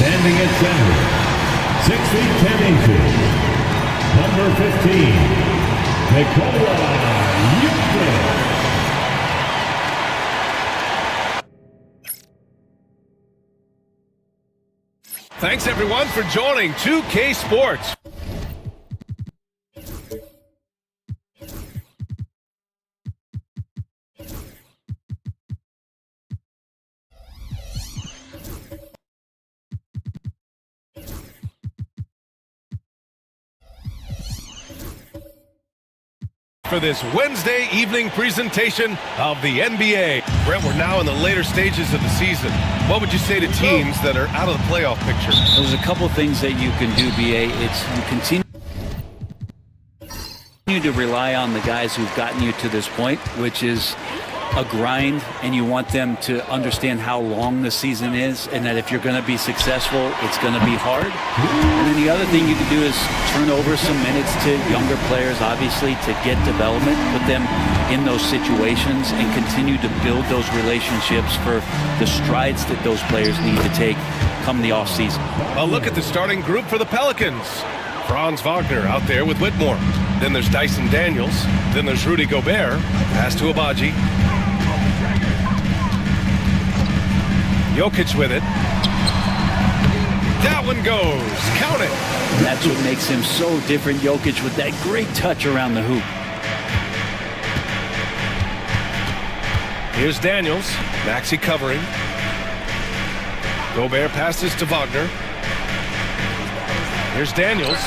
Standing at center, 6 feet 10 inches, number 15, Nikola Jokic. Thanks everyone for joining 2K Sports. For this Wednesday evening presentation of the NBA. Brent, we're now in the later stages of the season. What would you say to teams that are out of the playoff picture? There's a couple things that you can do, BA. It's you continue to rely on the guys who've gotten you to this point, which is a grind, and you want them to understand how long the season is, and that if you're going to be successful, it's going to be hard. And then the other thing you can do is turn over some minutes to younger players, obviously, to get development, put them in those situations, and continue to build those relationships for the strides that those players need to take come the offseason. A look at the starting group for the Pelicans. Franz Wagner out there with Whitmore. Then there's Dyson Daniels. Then there's Rudy Gobert. Pass to Abaji. Jokic with it. That one goes. Count it. That's what makes him so different, Jokic, with that great touch around the hoop. Here's Daniels. Maxey covering. Gobert passes to Wagner. Here's Daniels.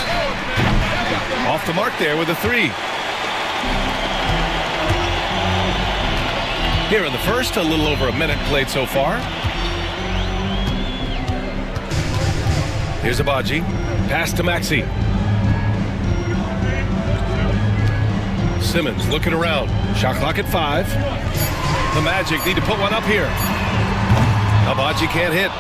Off the mark there with a three. Here in the first, a little over a minute played so far. Here's Abaji. Pass to Maxey. Simmons looking around. Shot clock at 5. The Magic need to put one up here. Abaji can't hit.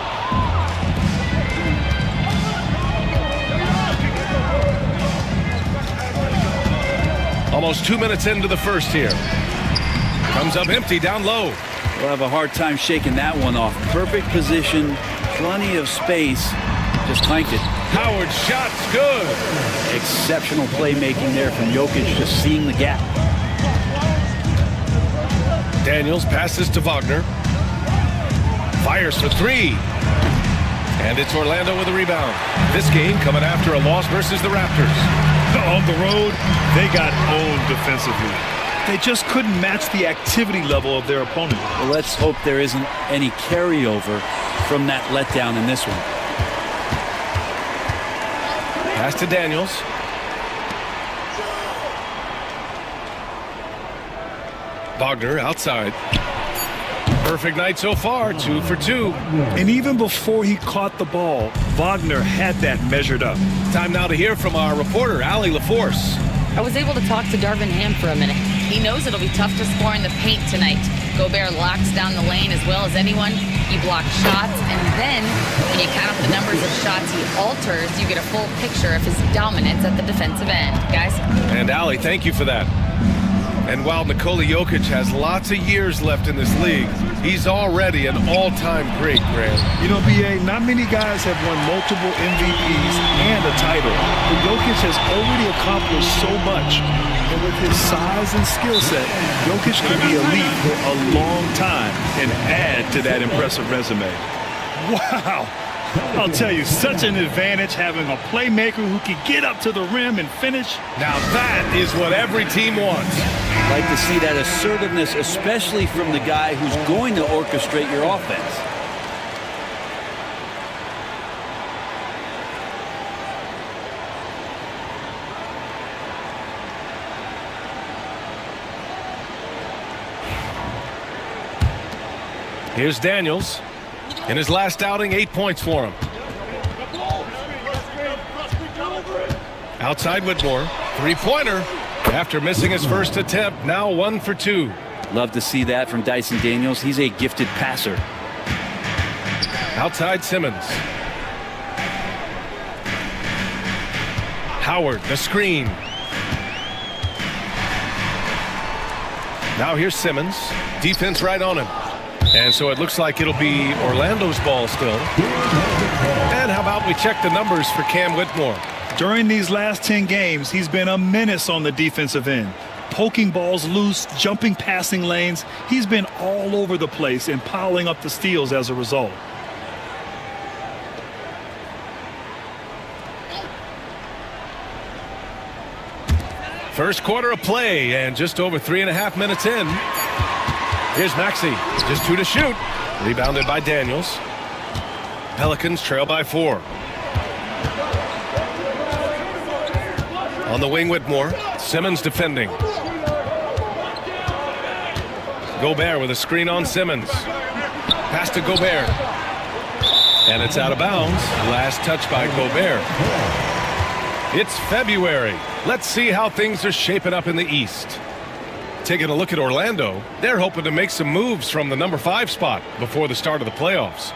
Almost 2 minutes into the first here. Comes up empty down low. We'll have a hard time shaking that one off. Perfect position, plenty of space. Just clanked it. Howard shot's good. Exceptional playmaking there from Jokic, just seeing the gap. Daniels passes to Wagner. Fires for 3. And it's Orlando with a rebound. This game coming after a loss versus the Raptors. On the road, they got owned defensively. They just couldn't match the activity level of their opponent. Well, let's hope there isn't any carryover from that letdown in this one. Pass to Daniels. Wagner outside. Perfect night so far, 2 for 2. And even before he caught the ball, Wagner had that measured up. Time now to hear from our reporter, Allie LaForce. I was able to talk to Darvin Ham for a minute. He knows it'll be tough to score in the paint tonight. Gobert locks down the lane as well as anyone. He blocks shots, and then when you count up the numbers of shots he alters, you get a full picture of his dominance at the defensive end. Guys? And Allie, thank you for that. And while Nikola Jokic has lots of years left in this league, he's already an all-time great, Grant. You know, BA, not many guys have won multiple MVPs and a title, but Jokic has already accomplished so much. And with his size and skill set, Jokic can be elite for a long time and add to that impressive resume. Wow! I'll tell you, such an advantage having a playmaker who can get up to the rim and finish. Now that is what every team wants. Like to see that assertiveness, especially from the guy who's going to orchestrate your offense. Here's Daniels. In his last outing, 8 points for him. Outside Whitmore. Three-pointer. After missing his first attempt, now 1 for 2. Love to see that from Dyson Daniels. He's a gifted passer. Outside Simmons. Howard, the screen. Now here's Simmons. Defense right on him. And so it looks like it'll be Orlando's ball still. And about we check the numbers for Cam Whitmore? During these last 10 games, he's been a menace on the defensive end. Poking balls loose, jumping passing lanes. He's been all over the place and piling up the steals as a result. First quarter of play and just over 3.5 minutes in. Here's Maxey, just 2 to shoot. Rebounded by Daniels. Pelicans trail by 4. On the wing, Whitmore. Simmons defending. Gobert with a screen on Simmons. Pass to Gobert. And it's out of bounds. Last touch by Gobert. It's February. Let's see how things are shaping up in the East. Taking a look at Orlando, they're hoping to make some moves from the number 5 spot before the start of the playoffs.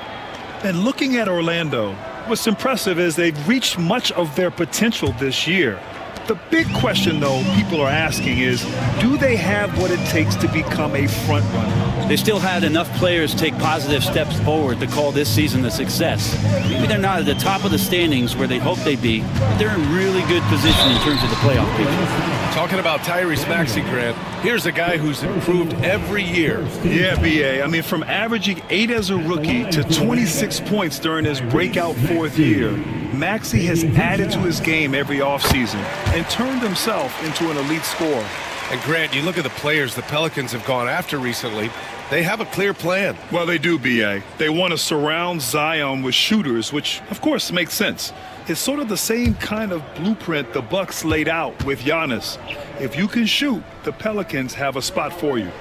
And looking at Orlando, what's impressive is they've reached much of their potential this year. The big question, though, people are asking is, do they have what it takes to become a front runner? They still had enough players take positive steps forward to call this season a success. Maybe they're not at the top of the standings where they hope they'd be, but they're in really good position in terms of the playoff picture. Talking about Tyrese Maxey, Grant, here's a guy who's improved every year. Yeah, B.A. I mean, from averaging 8 as a rookie to 26 points during his breakout 4th year, Maxey has added to his game every offseason and turned himself into an elite scorer. And Grant, you look at the players the Pelicans have gone after recently, they have a clear plan. Well, they do, B.A. They want to surround Zion with shooters, which, of course, makes sense. It's sort of the same kind of blueprint the Bucks laid out with Giannis. If you can shoot, the Pelicans have a spot for you.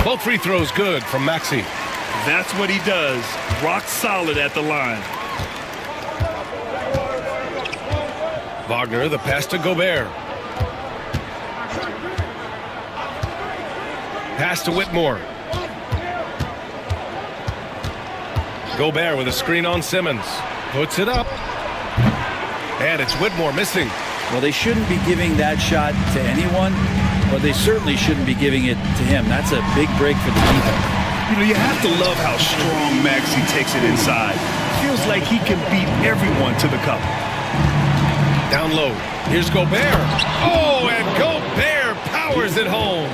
Both free throws good from Maxey. That's what he does. Rock solid at the line. Wagner, the pass to Gobert. Pass to Whitmore. Gobert with a screen on Simmons. Puts it up. And it's Whitmore missing. Well, they shouldn't be giving that shot to anyone, but they certainly shouldn't be giving it to him. That's a big break for the defense. You know, you have to love how strong Maxey takes it inside. Feels like he can beat everyone to the cup. Down low. Here's Gobert. Oh, and Gobert powers it home.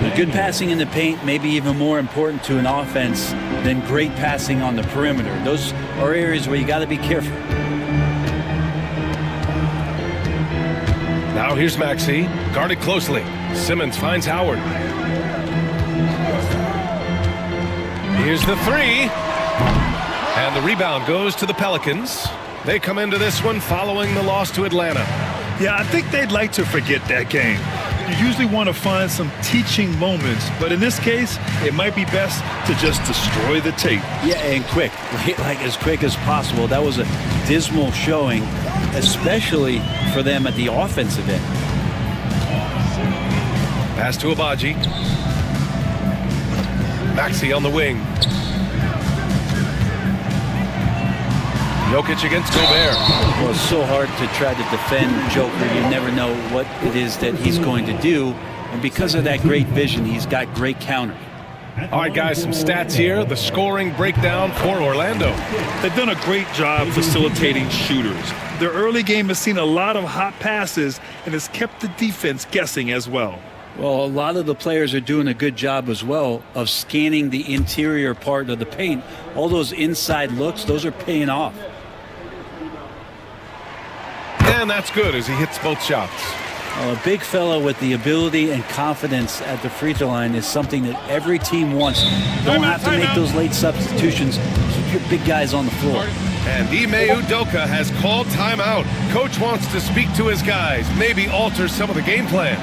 The good passing in the paint may be even more important to an offense than great passing on the perimeter. Those are areas where you got to be careful. Now here's Maxey, guarded closely. Simmons finds Howard. Here's the 3. And the rebound goes to the Pelicans. They come into this one following the loss to Atlanta. Yeah, I think they'd like to forget that game. You usually want to find some teaching moments, but in this case, it might be best to just destroy the tape. Yeah, and quick, like as quick as possible. That was a dismal showing, especially for them at the offensive end. Pass to Abaji. Maxey on the wing. Jokic against Gobert. Well, it's so hard to try to defend Joker. You never know what it is that he's going to do. And because of that great vision, he's got great countering. All right, guys, some stats here. The scoring breakdown for Orlando. They've done a great job facilitating shooters. Their early game has seen a lot of hot passes and has kept the defense guessing as well. Well, a lot of the players are doing a good job as well of scanning the interior part of the paint. All those inside looks, those are paying off. And that's good as he hits both shots. A big fellow with the ability and confidence at the free throw line is something that every team wants. You don't have to make those late substitutions. Keep your big guys on the floor. And Ime Udoka has called timeout. Coach wants to speak to his guys, maybe alter some of the game plan.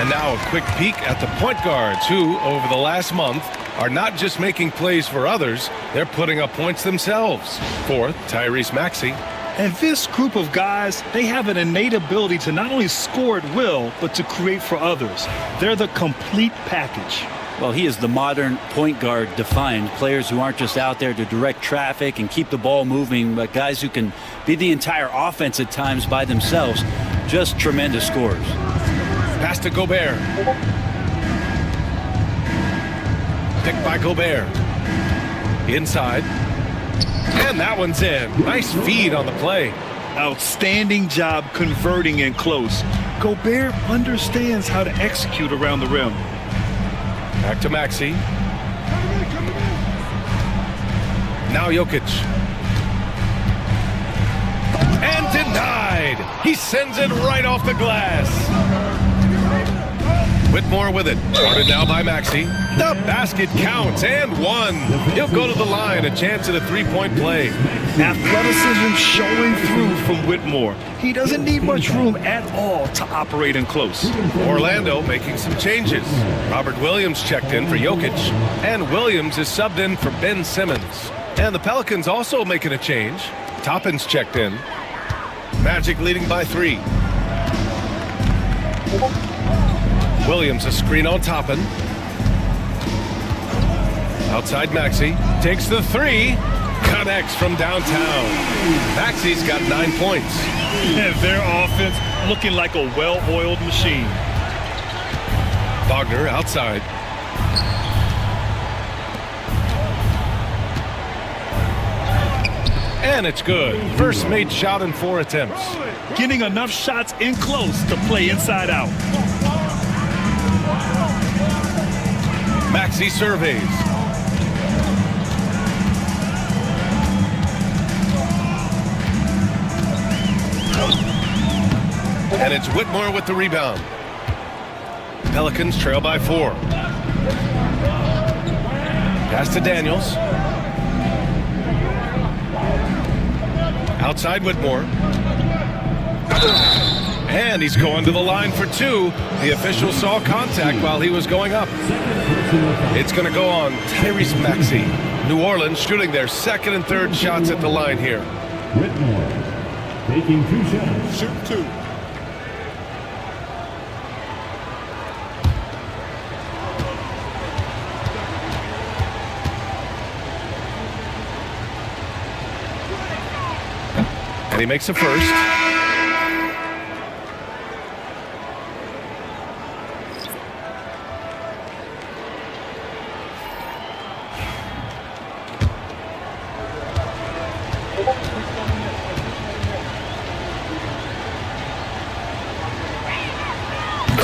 And now a quick peek at the point guards who, over the last month, are not just making plays for others, they're putting up points themselves. 4th, Tyrese Maxey. And this group of guys, they have an innate ability to not only score at will, but to create for others. They're the complete package. Well, he is the modern point guard defined. Players who aren't just out there to direct traffic and keep the ball moving, but guys who can be the entire offense at times by themselves. Just tremendous scorers. Pass to Gobert. Picked by Gobert. Inside. And that one's in. Nice feed on the play. Outstanding job converting in close. Gobert understands how to execute around the rim. Back to Maxey. Now Jokic. And denied. He sends it right off the glass. Whitmore with it. Guarded now by Maxey. The basket counts and one. He'll go to the line. A chance at a three-point play. Athleticism showing through from Whitmore. He doesn't need much room at all to operate in close. Orlando making some changes. Robert Williams checked in for Jokic. And Williams is subbed in for Ben Simmons. And the Pelicans also making a change. Toppin's checked in. Magic leading by 3. Williams a screen on Toppin. Outside Maxey. Takes the 3. Connects from downtown. Maxey's got 9 points. And their offense looking like a well-oiled machine. Wagner outside. And it's good. First made shot in 4 attempts. Getting enough shots in close to play inside out. Maxey surveys. And it's Whitmore with the rebound. Pelicans trail by 4. Pass to Daniels. Outside Whitmore. And he's going to the line for 2. The official saw contact while he was going up. It's going to go on Tyrese Maxey. New Orleans shooting their second and third shots at the line here. Whitmore taking 2 shots. Shoot 2. And he makes a first.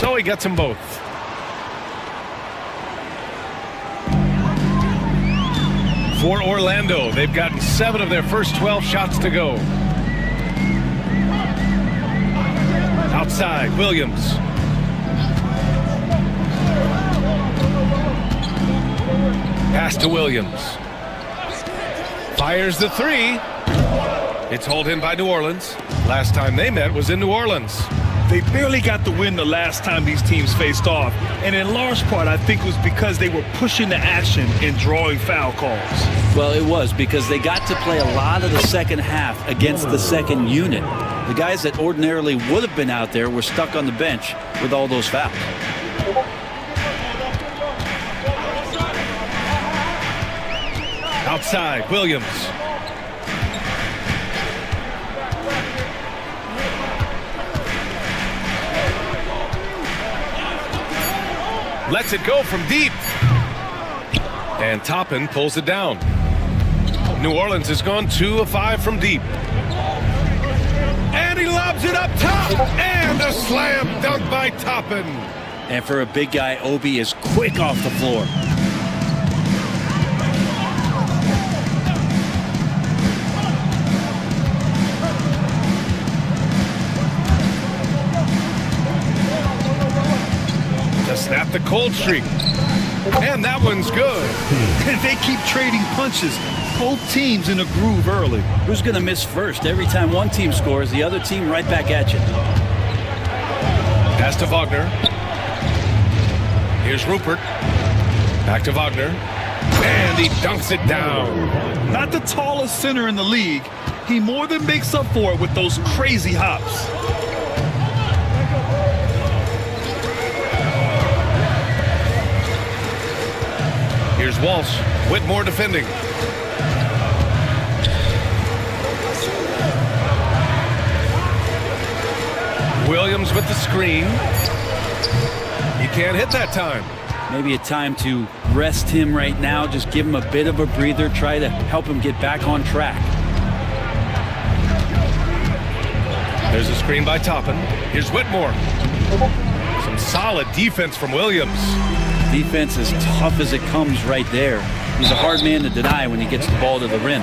So he gets them both. For Orlando, they've gotten 7 of their first 12 shots to go. Outside, Williams. Pass to Williams. Fires the 3. It's hauled in by New Orleans. Last time they met was in New Orleans. They barely got the win the last time these teams faced off. And in large part, I think it was because they were pushing the action and drawing foul calls. Well, it was because they got to play a lot of the second half against the second unit. The guys that ordinarily would have been out there were stuck on the bench with all those fouls. Outside, Williams. Lets it go from deep. And Toppin pulls it down. New Orleans has gone 2 of 5 from deep. And he lobs it up top. And a slam dunk by Toppin. And for a big guy, Obi is quick off the floor. To snap the cold streak. And that one's good. And they keep trading punches. Both teams in a groove early. Who's going to miss first? Every time one team scores, the other team right back at you. Pass to Wagner. Here's Rupert. Back to Wagner. And he dunks it down. Not the tallest center in the league. He more than makes up for it with those crazy hops. Walsh. Whitmore defending. Williams with the screen. He can't hit that time. Maybe a time to rest him right now. Just give him a bit of a breather. Try to help him get back on track. There's a screen by Toppin. Here's Whitmore. Some solid defense from Williams. Defense as tough as it comes right there. He's a hard man to deny when he gets the ball to the rim.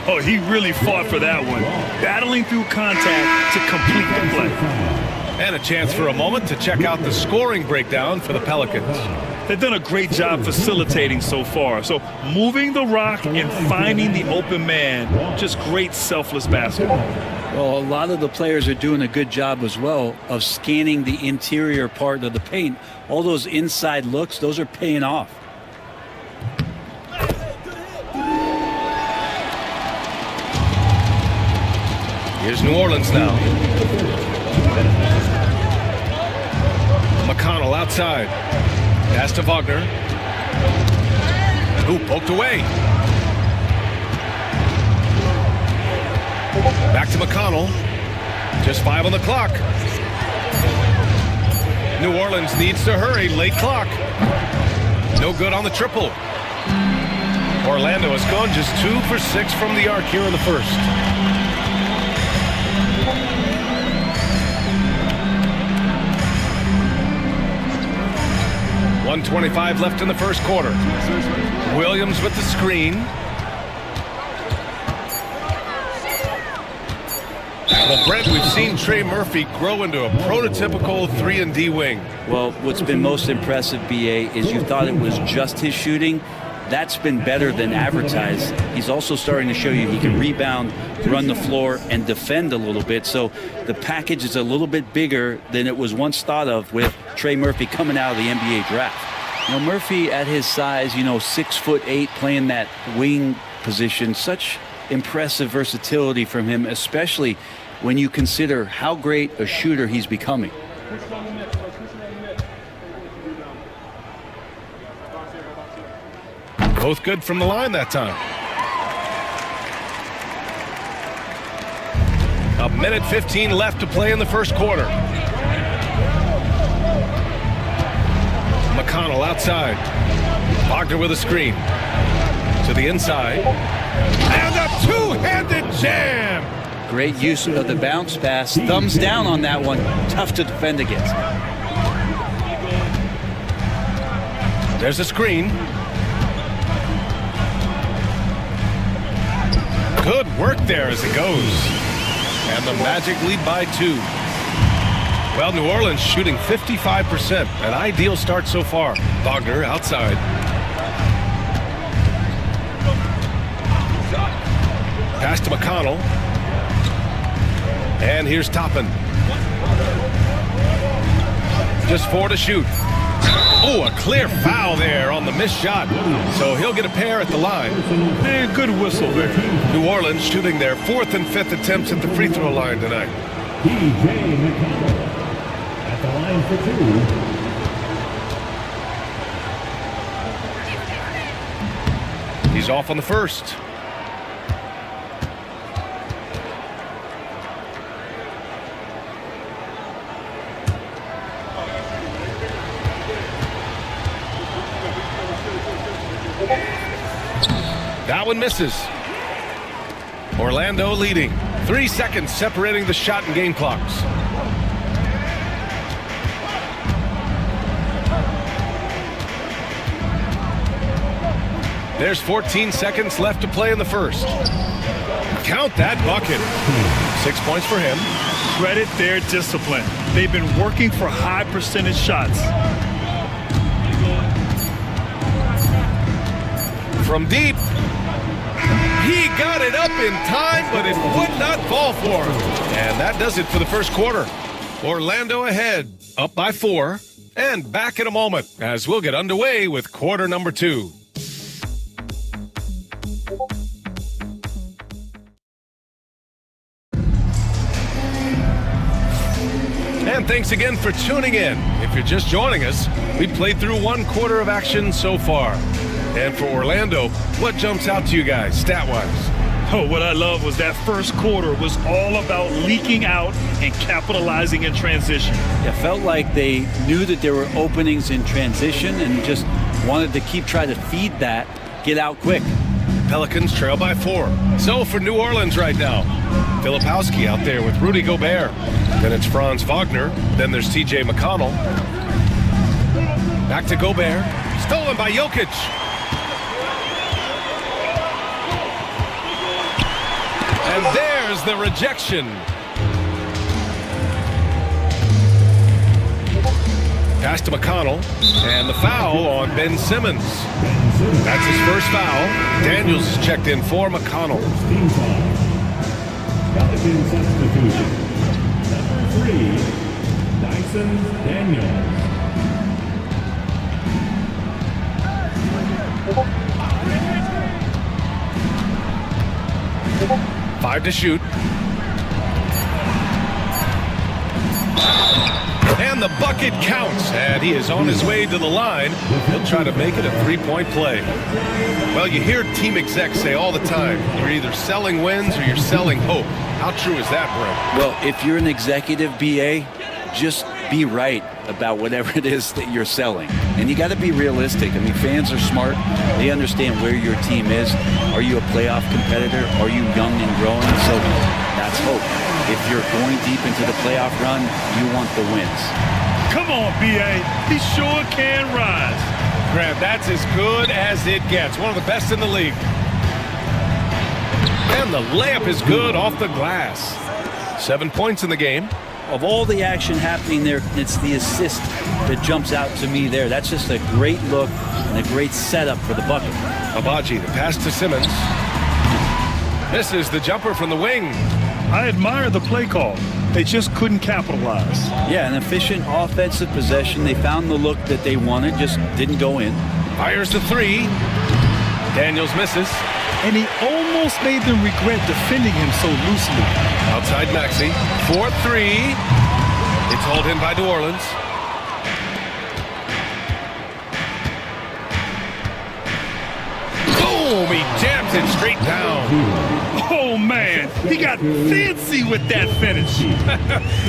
Oh, he really fought for that one. Battling through contact to complete the play. And a chance for a moment to check out the scoring breakdown for the Pelicans. They've done a great job facilitating so far. So moving the rock and finding the open man, just great selfless basketball. Well, a lot of the players are doing a good job as well of scanning the interior part of the paint. All those inside looks, those are paying off. Here's New Orleans now. McConnell outside. Pass to Wagner. Who poked away. Back to McConnell. Just 5 on the clock. New Orleans needs to hurry. Late clock. No good on the triple. Orlando has gone just 2 for 6 from the arc here in the first. .125 left in the first quarter. Williams with the screen. Well, Brent, we've seen Trey Murphy grow into a prototypical 3-and-D wing. Well, what's been most impressive, BA, is you thought it was just his shooting. That's been better than advertised. He's also starting to show you he can rebound, run the floor, and defend a little bit. So the package is a little bit bigger than it was once thought of with Trey Murphy coming out of the NBA draft. Now, Murphy at his size, 6'8", playing that wing position, such impressive versatility from him, especially when you consider how great a shooter he's becoming. Both good from the line that time. 1:15 left to play in the first quarter. McConnell outside. Wagner with a screen. To the inside. And a two-handed jam! Great use of the bounce pass. Thumbs down on that one. Tough to defend against. There's a screen. Good work there as it goes. And the Magic lead by 2. Well, New Orleans shooting 55%. An ideal start so far. Wagner outside. Pass to McConnell. And here's Toppin. Just 4 to shoot. Oh, a clear foul there on the missed shot. So he'll get a pair at the line. Yeah, good whistle there. New Orleans shooting their 4th and 5th attempts at the free throw line tonight. P.J. McConnell at the line for 2. He's off on the first. That one misses. Orlando leading. 3 seconds separating the shot and game clocks. There's 14 seconds left to play in the first. Count that bucket. 6 points for him. Credit their discipline. They've been working for high percentage shots. From deep. He got it up in time, but it would not fall for him. And that does it for the first quarter. Orlando ahead, up by 4, and back in a moment as we'll get underway with quarter number 2. And thanks again for tuning in. If you're just joining us, we played through 1 quarter of action so far. And for Orlando, what jumps out to you guys, stat-wise? Oh, what I love was that first quarter was all about leaking out and capitalizing in transition. It felt like they knew that there were openings in transition and just wanted to keep trying to feed that, get out quick. Pelicans trail by 4. So for New Orleans right now, Filipowski out there with Rudy Gobert. Then it's Franz Wagner. Then there's TJ McConnell. Back to Gobert. Stolen by Jokic. And there's the rejection. Pass to McConnell. And the foul on Ben Simmons. That's his first foul. Daniels is checked in for McConnell. Team foul. Pelicans substitution. Number 3, Dyson Daniels. 5 to shoot. And the bucket counts, and he is on his way to the line. He'll try to make it a 3-point play. Well, you hear team execs say all the time, you're either selling wins or you're selling hope. How true is that, Brent? Well, if you're an executive BA, just be right about whatever it is that you're selling. And you got to be realistic. I mean, fans are smart. They understand where your team is. Are you a playoff competitor? Are you young and growing? So that's hope. If you're going deep into the playoff run, you want the wins. Come on, BA. He sure can rise. Grant, that's as good as it gets. One of the best in the league. And the layup is good off the glass. 7 points in the game. Of all the action happening there, it's the assist that jumps out to me there. That's just a great look and a great setup for the bucket. Abaji, the pass to Simmons. Misses the jumper from the wing. I admire the play call. They just couldn't capitalize. Yeah, an efficient offensive possession. They found the look that they wanted, just didn't go in. Fires the 3. Daniels misses. And he almost made them regret defending him so loosely. Outside Maxey. 4-3. It's hauled in by New Orleans. Boom! He jams it straight down. Oh, man. He got fancy with that finish.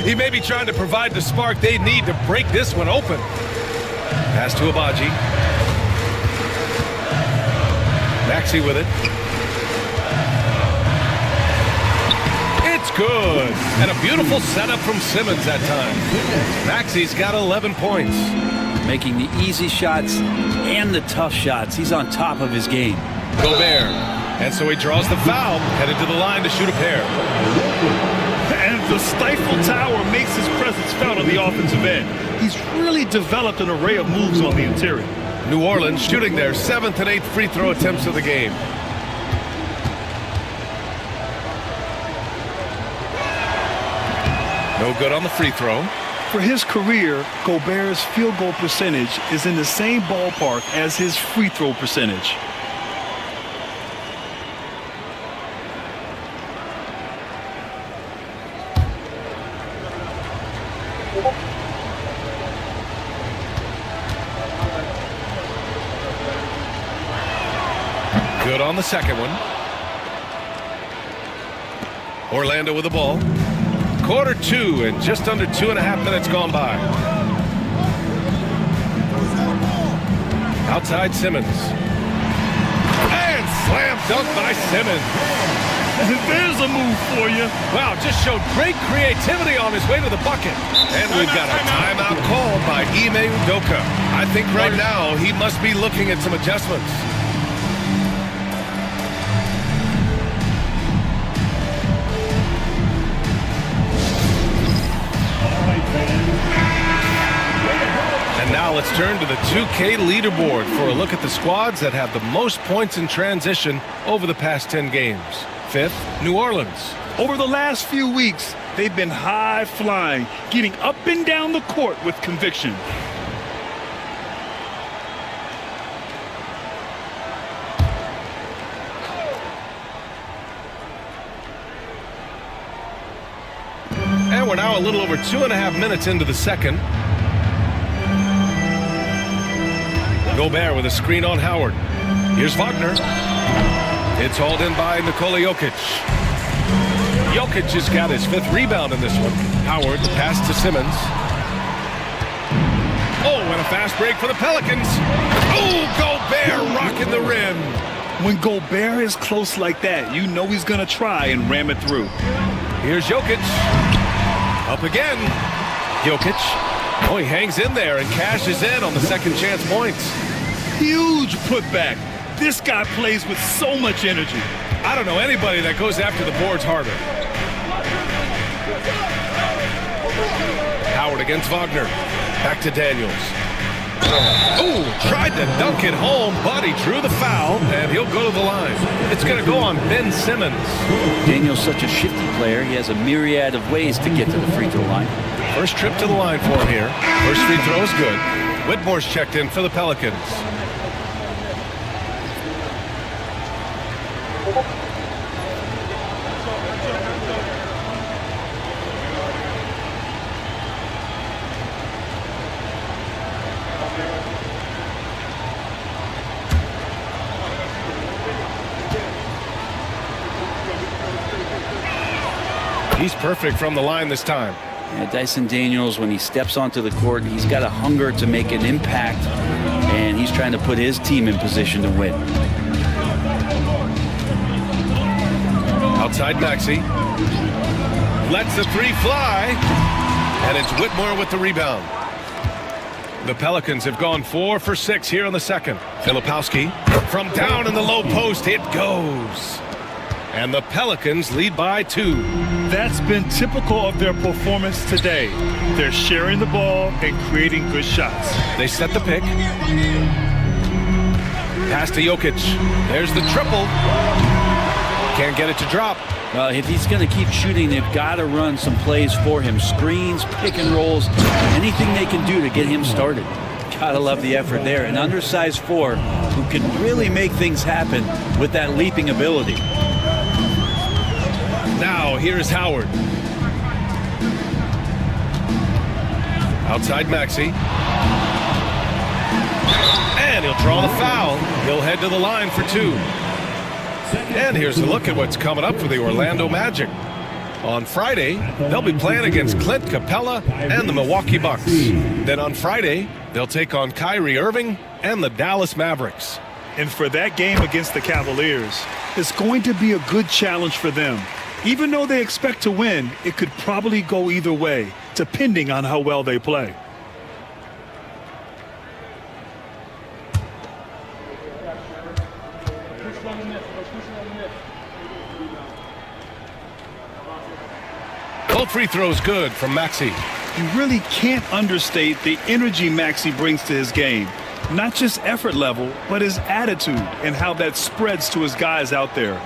He may be trying to provide the spark they need to break this one open. Pass to Abaji. Maxey with it. It's good. And a beautiful setup from Simmons that time. Maxey's got 11 points. Making the easy shots and the tough shots. He's on top of his game. Gobert. And so he draws the foul, headed to the line to shoot a pair. And the stifle tower makes his presence felt on the offensive end. He's really developed an array of moves on the interior. New Orleans shooting their 7th and 8th free throw attempts of the game. No good on the free throw. For his career, Gobert's field goal percentage is in the same ballpark as his free throw percentage. Good on the second one. Orlando with the ball. Quarter 2 and just under 2.5 minutes gone by. Outside Simmons. And slam dunk by Simmons. There's a move for you. Wow, just showed great creativity on his way to the bucket. And we've got a timeout called by Ime Udoka. I think right now he must be looking at some adjustments. And now let's turn to the 2K leaderboard for a look at the squads that have the most points in transition over the past 10 games. 5th, New Orleans. Over the last few weeks, they've been high flying, getting up and down the court with conviction. And we're now a little over 2.5 minutes into the second. Gobert with a screen on Howard. Here's Wagner. It's hauled in by Nikola Jokic. Jokic has got his 5th rebound in this one. Howard, the pass to Simmons. Oh, and a fast break for the Pelicans. Oh, Gobert rocking the rim. When Gobert is close like that, you know he's going to try and ram it through. Here's Jokic. Up again. Jokic. Oh, he hangs in there and cashes in on the second chance points. Huge putback. This guy plays with so much energy. I don't know anybody that goes after the boards harder. Howard against Wagner. Back to Daniels. Oh, tried to dunk it home, but he drew the foul, and he'll go to the line. It's going to go on Ben Simmons. Daniel's such a shifty player. He has a myriad of ways to get to the free throw line. First trip to the line for him here. First free throw is good. Whitmore's checked in for the Pelicans. He's perfect from the line this time. Yeah, Dyson Daniels, when he steps onto the court, he's got a hunger to make an impact, and he's trying to put his team in position to win. Outside Maxey. Lets the 3 fly, and it's Whitmore with the rebound. The Pelicans have gone 4 for 6 here in the second. Filipowski from down in the low post. It goes. And the Pelicans lead by 2. That's been typical of their performance today. They're sharing the ball and creating good shots. They set the pick. Pass to Jokic. There's the triple. Can't get it to drop. Well, if he's going to keep shooting, they've got to run some plays for him. Screens, pick and rolls, anything they can do to get him started. Gotta love the effort there. An undersized 4 who can really make things happen with that leaping ability. Now, here's Howard. Outside Maxey. And he'll draw the foul. He'll head to the line for 2. And here's a look at what's coming up for the Orlando Magic. On Friday, they'll be playing against Clint Capella and the Milwaukee Bucks. Then on Friday, they'll take on Kyrie Irving and the Dallas Mavericks. And for that game against the Cavaliers, it's going to be a good challenge for them. Even though they expect to win, it could probably go either way, depending on how well they play. Both free throws good from Maxey. You really can't understate the energy Maxey brings to his game. Not just effort level, but his attitude and how that spreads to his guys out there.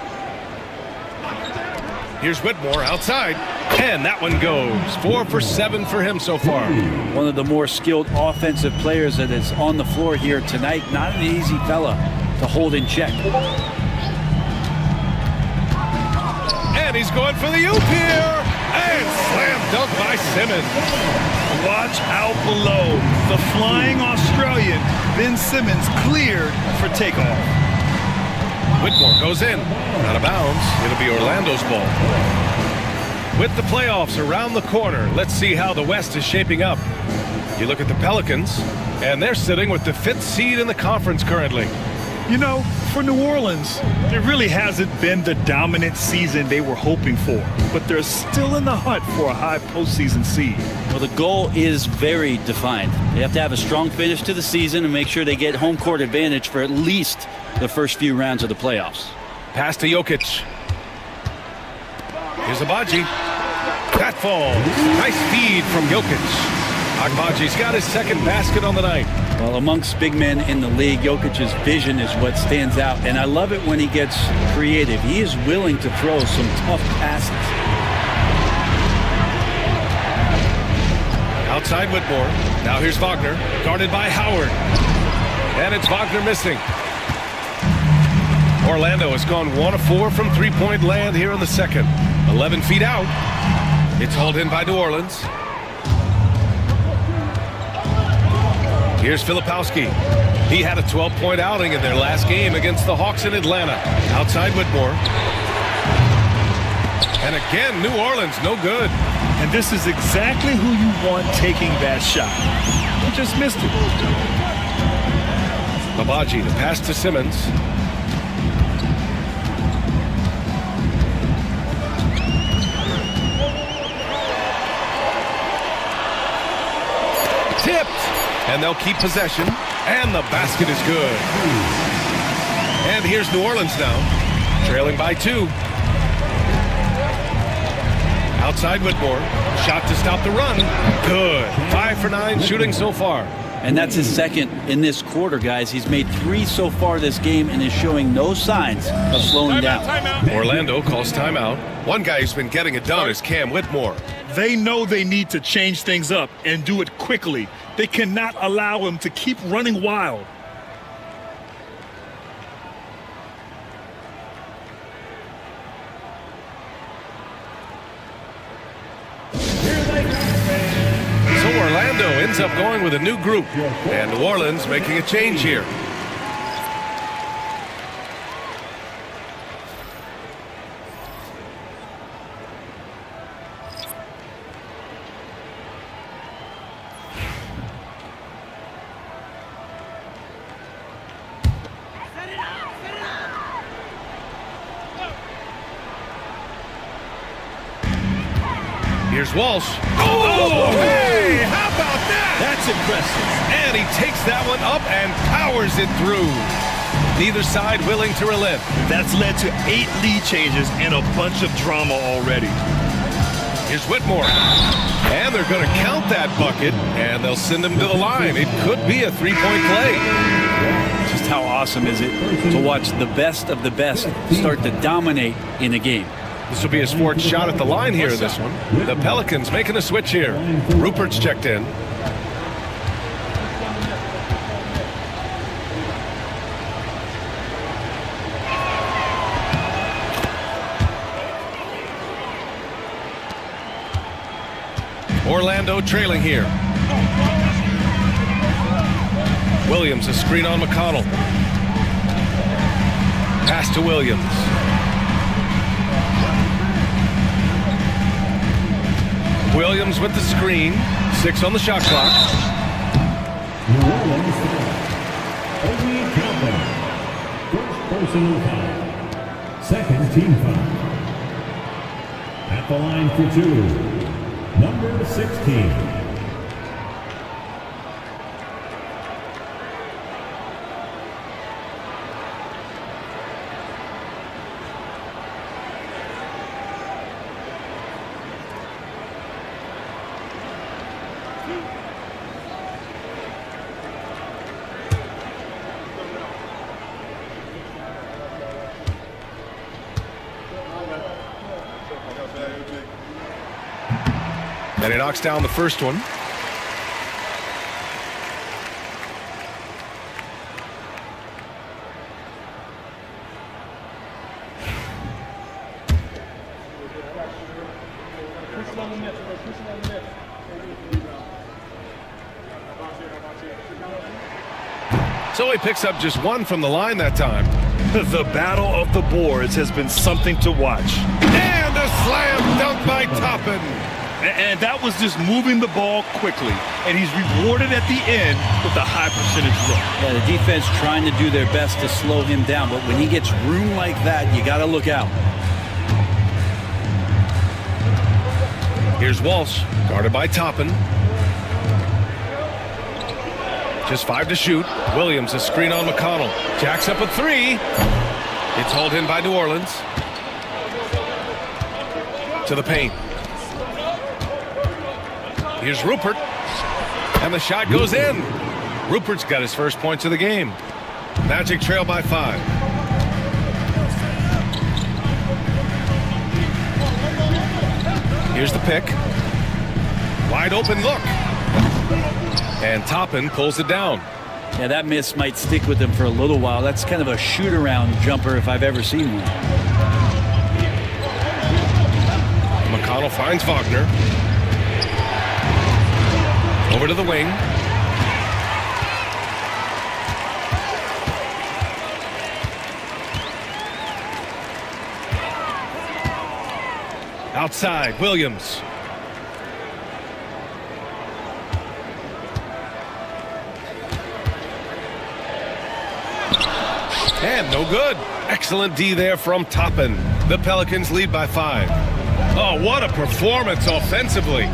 Here's Whitmore outside, and that one goes. 4 for 7 for him so far. One of the more skilled offensive players that is on the floor here tonight. Not an easy fella to hold in check. And he's going for the oop here, and slam dunk by Simmons. Watch out below. The flying Australian, Ben Simmons, cleared for takeoff. Whitmore goes in. Out of bounds. It'll be Orlando's ball. With the playoffs around the corner, let's see how the West is shaping up. You look at the Pelicans, and they're sitting with the 5th seed in the conference currently. You know, for New Orleans, it really hasn't been the dominant season they were hoping for, but they're still in the hunt for a high postseason seed. Well, the goal is very defined. They have to have a strong finish to the season and make sure they get home court advantage for at least the first few rounds of the playoffs. Pass to Jokic. Here's Agbaji. That falls. Nice feed from Jokic. Agbaji's got his 2nd basket on the night. Well, amongst big men in the league, Jokic's vision is what stands out, and I love it when he gets creative. He is willing to throw some tough passes. Outside Whitmore. Now here's Wagner, guarded by Howard. And it's Wagner missing. Orlando has gone 1 of 4 from three-point land here in the second. 11 feet out. It's hauled in by New Orleans. Here's Filipowski. He had a 12-point outing in their last game against the Hawks in Atlanta. Outside Whitmore. And again, New Orleans, no good. And this is exactly who you want taking that shot. He just missed it. Babaji, the pass to Simmons. Tipped. And they'll keep possession. And the basket is good. And here's New Orleans now. Trailing by 2. Outside Whitmore. Shot to stop the run. Good. 5 for 9 shooting so far. And that's his second in this quarter, guys. He's made 3 so far this game and is showing no signs of slowing down. Orlando calls timeout. One guy who's been getting it done is Cam Whitmore. They know they need to change things up and do it quickly. They cannot allow him to keep running wild. Orlando ends up going with a new group, and New Orleans making a change here. Here's Walsh. Oh, hey, how about that? That's impressive. And he takes that one up and powers it through. Neither side willing to relent. That's led to 8 lead changes and a bunch of drama already. Here's Whitmore. And they're going to count that bucket, and they'll send him to the line. It could be a 3-point play. Just how awesome is it to watch the best of the best start to dominate in a game. This will be his 4th shot at the line here in this one. The Pelicans making a switch here. Rupert's checked in. Orlando trailing here. Williams, a screen on McConnell. Pass to Williams. Williams with the screen. 6 on the shot clock. New Orleans, only countdown. First personal foul. Second team foul. At the line for 2, number 16. And he knocks down the first one. So he picks up just 1 from the line that time. The battle of the boards has been something to watch. And a slam dunk by Toppin. And that was just moving the ball quickly. And he's rewarded at the end with a high percentage look. Yeah, the defense trying to do their best to slow him down. But when he gets room like that, you got to look out. Here's Walsh, guarded by Toppin. Just 5 to shoot. Williams, a screen on McConnell. Jacks up a 3. It's hauled in by New Orleans. To the paint. Here's Rupert. And the shot goes in. Rupert's got his first points of the game. Magic trail by 5. Here's the pick. Wide open look. And Toppin pulls it down. Yeah, that miss might stick with him for a little while. That's kind of a shoot-around jumper if I've ever seen one. McConnell finds Wagner. Over to the wing. Outside, Williams. And no good. Excellent D there from Toppin. The Pelicans lead by 5. Oh, what a performance offensively.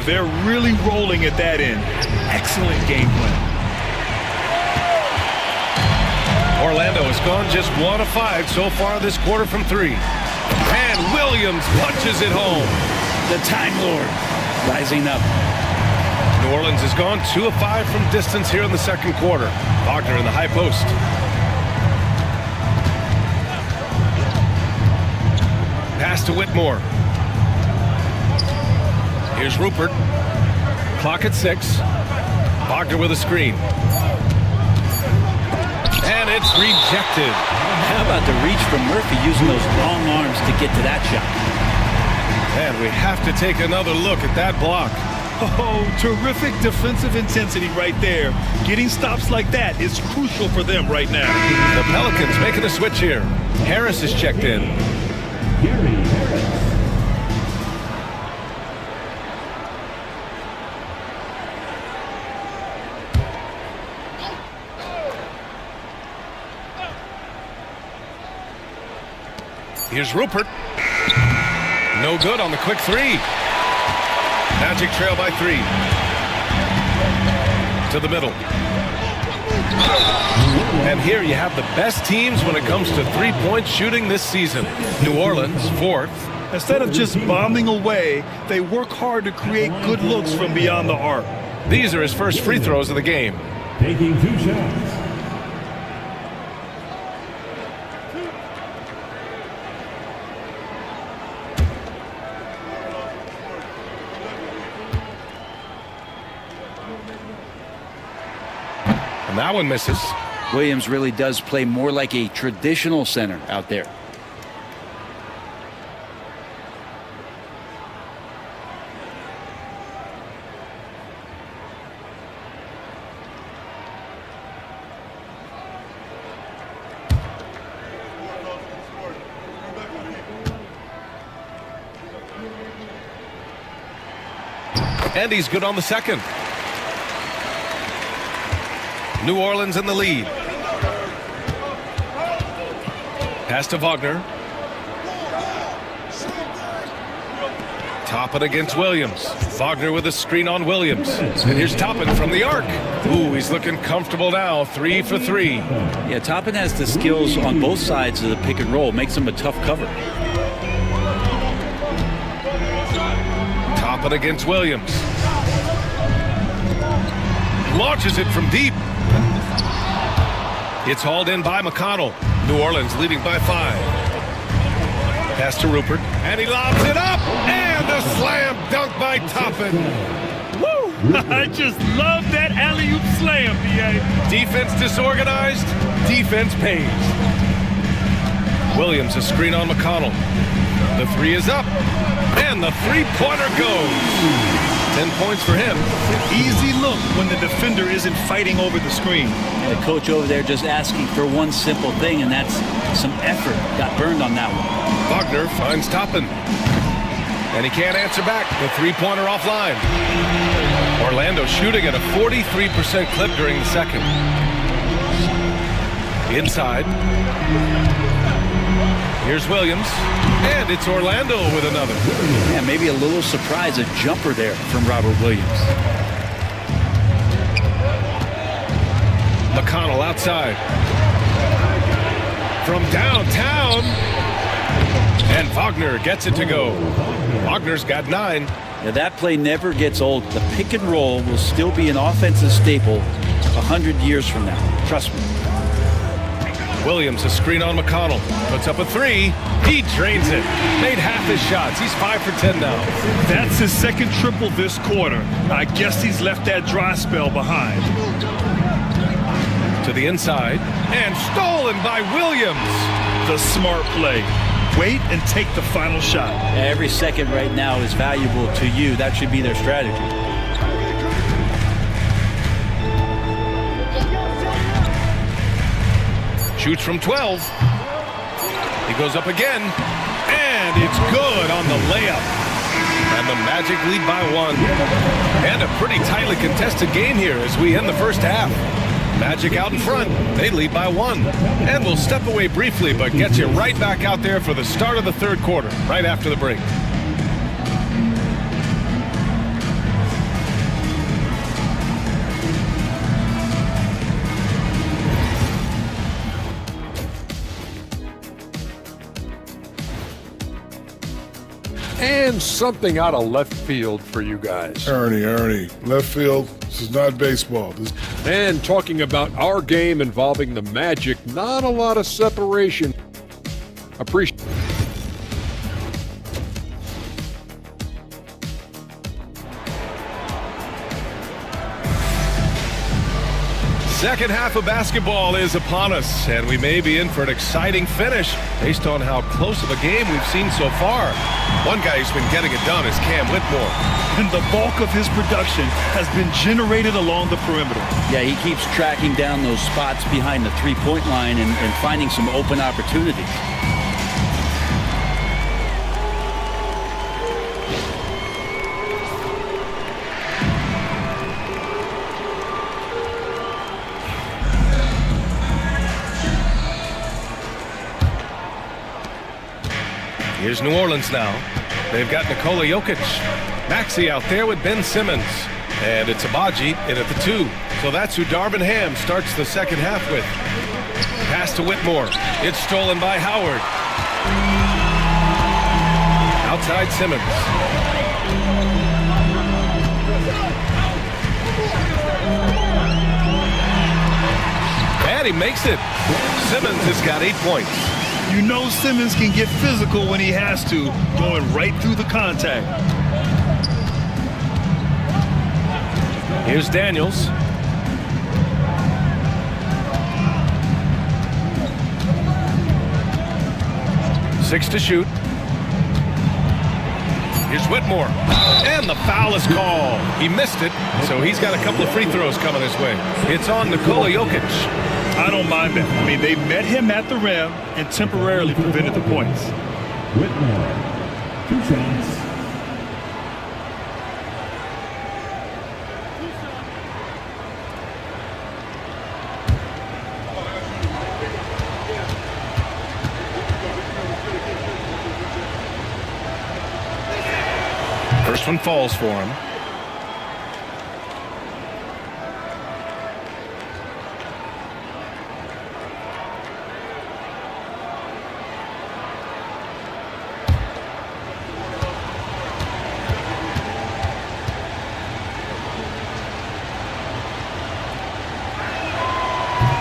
They're really rolling at that end. Excellent game plan. Orlando has gone just 1 of 5 so far this quarter from 3. And Williams punches it home. The Time Lord rising up. New Orleans has gone 2 of 5 from distance here in the second quarter. Wagner in the high post. Pass to Whitmore. Here's Rupert. Clock at 6. Wagner with a screen. And it's rejected. How about the reach from Murphy using those long arms to get to that shot? And we have to take another look at that block. Oh, terrific defensive intensity right there. Getting stops like that is crucial for them right now. The Pelicans making a switch here. Harris is checked in. Gary Harris. Here's Rupert. No good on the quick 3. Magic trail by 3. To the middle. And here you have the best teams when it comes to three-point shooting this season. New Orleans, 4th. Instead of just bombing away, they work hard to create good looks from beyond the arc. These are his first free throws of the game. Taking 2 shots. And that one misses. Williams really does play more like a traditional center out there. And he's good on the second. New Orleans in the lead. Pass to Wagner. Toppin against Williams. Wagner with a screen on Williams. And here's Toppin from the arc. Ooh, he's looking comfortable now. 3 for 3. Yeah, Toppin has the skills on both sides of the pick and roll. Makes him a tough cover. Toppin against Williams. Launches it from deep. It's hauled in by McConnell. New Orleans leading by 5. Pass to Rupert. And he lobs it up. And a slam dunk by Toppin. Woo! I just love that alley-oop slam, B.A. Defense disorganized. Defense pays. Williams a screen on McConnell. The 3 is up. And the three-pointer goes. 10 points for him. Easy look when the defender isn't fighting over the screen. The coach over there just asking for one simple thing, and that's some effort. Got burned on that one. Wagner finds Toppin. And he can't answer back. The three-pointer offline. Orlando shooting at a 43% clip during the second. Inside. Here's Williams. And it's Orlando with another. Yeah, maybe a little surprise, a jumper there from Robert Williams. McConnell outside. From downtown. And Wagner gets it to go. Wagner's got 9. Now that play never gets old. The pick and roll will still be an offensive staple 100 years from now. Trust me. Williams a screen on McConnell. Puts up a 3. He drains it. Made half his shots. He's 5 for 10 now. That's his second triple this quarter. I guess he's left that dry spell behind. To the inside. And stolen by Williams. The smart play. Wait and take the final shot. Every second right now is valuable to you. That should be their strategy. Shoots from 12. He goes up again. And And it's good on the layup. And the Magic lead by 1. And a pretty tightly contested game here as we end the first half. Magic out in front. They lead by 1. And we'll step away briefly, but get you right back out there for the start of the third quarter, right after the break. And something out of left field for you guys. Ernie, left field, this is not baseball. And talking about our game involving the Magic, not a lot of separation. Appreciate. Second half of basketball is upon us, and we may be in for an exciting finish based on how close of a game we've seen so far. One guy who's been getting it done is Cam Whitmore. And the bulk of his production has been generated along the perimeter. Yeah, he keeps tracking down those spots behind the three-point line and finding some open opportunities. Here's New Orleans now. They've got Nikola Jokic. Maxey out there with Ben Simmons. And it's Abaji in at the 2. So that's who Darvin Ham starts the second half with. Pass to Whitmore. It's stolen by Howard. Outside Simmons. And he makes it. Simmons has got 8 points. You know Simmons can get physical when he has to, going right through the contact. Here's Daniels. Six to shoot. Here's Whitmore. And the foul is called. He missed it, so he's got a couple of free throws coming his way. It's on Nikola Jokic. I don't mind that. I mean, they met him at the rim and temporarily prevented the points. Whitmore, 2 shots. First one falls for him.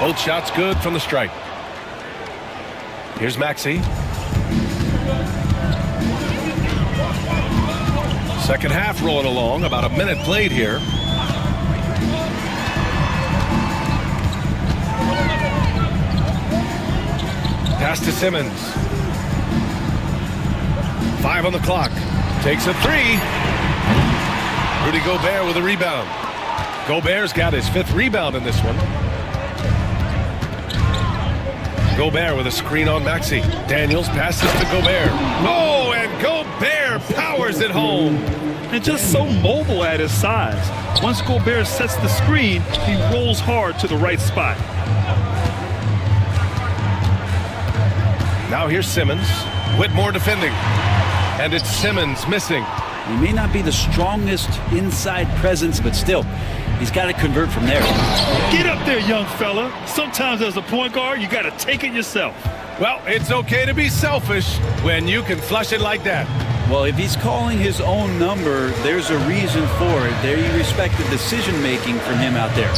Both shots good from the stripe. Here's Maxey. Second half rolling along. About a minute played here. Pass to Simmons. 5 on the clock. Takes a 3. Rudy Gobert with a rebound. Gobert's got his 5th rebound in this one. Gobert with a screen on Maxey. Daniels passes to Gobert. Oh, and Gobert powers it home. And just so mobile at his size. Once Gobert sets the screen, he rolls hard to the right spot. Now here's Simmons. Whitmore defending. And it's Simmons missing. He may not be the strongest inside presence, but still, he's got to convert from there. Get up there, young fella. Sometimes as a point guard, you got to take it yourself. Well, it's okay to be selfish when you can flush it like that. Well, if he's calling his own number, there's a reason for it. There you respect the decision-making from him out there.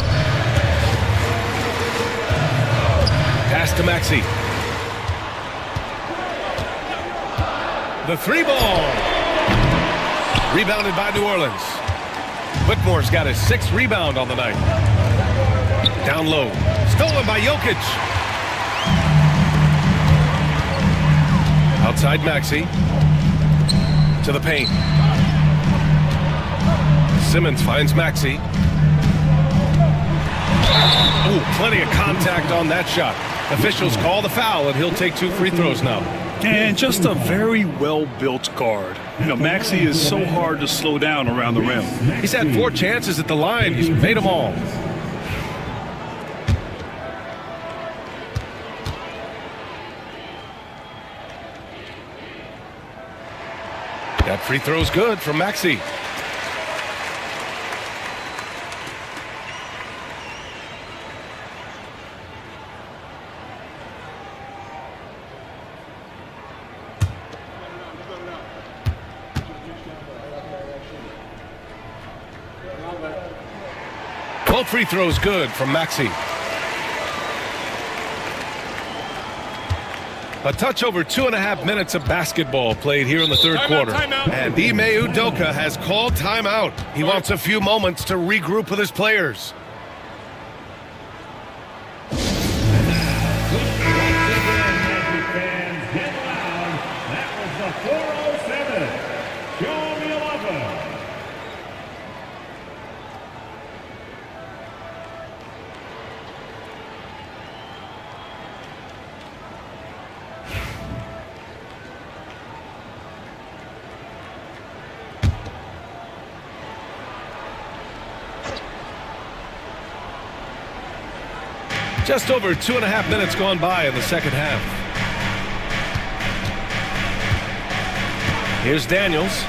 Pass to Maxey. The 3 ball. Rebounded by New Orleans. Whitmore's got his 6th rebound on the night. Down low. Stolen by Jokic. Outside Maxey. To the paint. Simmons finds Maxey. Ooh, plenty of contact on that shot. Officials call the foul, and he'll take 2 free throws now. And just a very well-built guard. You know, Maxey is so hard to slow down around the rim. He's had 4 chances at the line. He's made them all. That free throw's good from Maxey. Both free throws good from Maxey. A touch over 2.5 minutes of basketball played here in the third quarter. Timeout. And Ime Udoka has called timeout. He wants a few moments to regroup with his players. That was the 407. Show me 11. Just over 2.5 minutes gone by in the second half. Here's Daniels.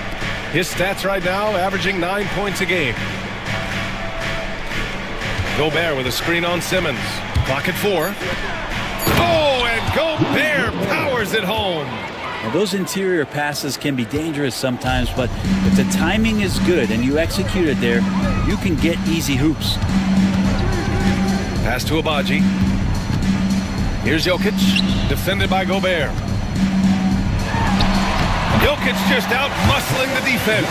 His stats right now averaging 9 points a game. Gobert with a screen on Simmons. Clock at 4. Oh, and Gobert powers it home. Now, those interior passes can be dangerous sometimes, but if the timing is good and you execute it there, you can get easy hoops. Pass to Abaji. Here's Jokic, defended by Gobert. Jokic just out muscling the defense.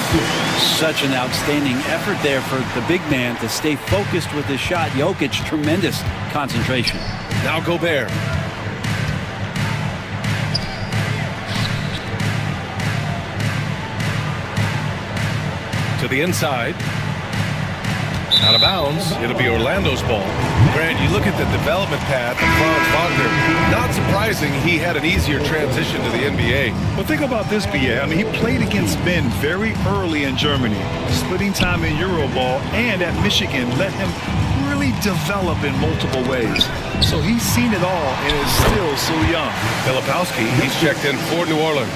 Such an outstanding effort there for the big man to stay focused with his shot. Jokic, tremendous concentration. Now Gobert. To the inside. Out of bounds. It'll be Orlando's ball. Grant, you look at the development path of Franz Wagner. Not surprising he had an easier transition to the NBA. Well, think about this, B.A. I mean, he played against Ben very early in Germany, splitting time in Euroball, and at Michigan let him really develop in multiple ways. So he's seen it all and is still so young. Filipowski, he's checked in for New Orleans.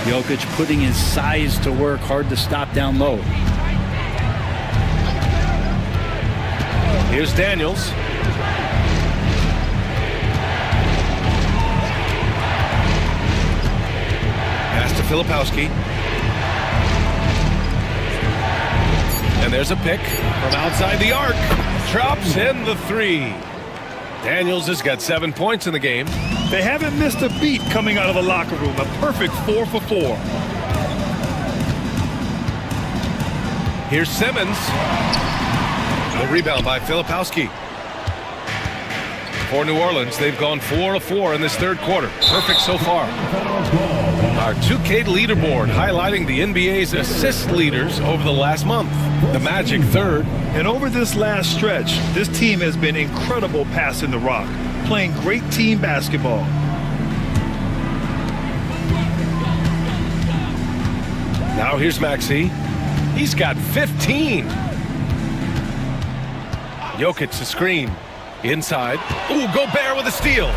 Jokic putting his size to work, hard to stop down low. Here's Daniels. Pass to Filipowski. And there's a pick from outside the arc. Drops in the 3. Daniels has got 7 points in the game. They haven't missed a beat coming out of the locker room. A perfect 4 for 4. Here's Simmons. The rebound by Filipowski. For New Orleans, they've gone 4 of 4 in this third quarter. Perfect so far. Our 2K leaderboard highlighting the NBA's assist leaders over the last month. The Magic third. And over this last stretch, this team has been incredible passing the rock, playing great team basketball. Now here's Maxey. He's got 15. Jokic the screen. Inside. Ooh, Gobert with a steal.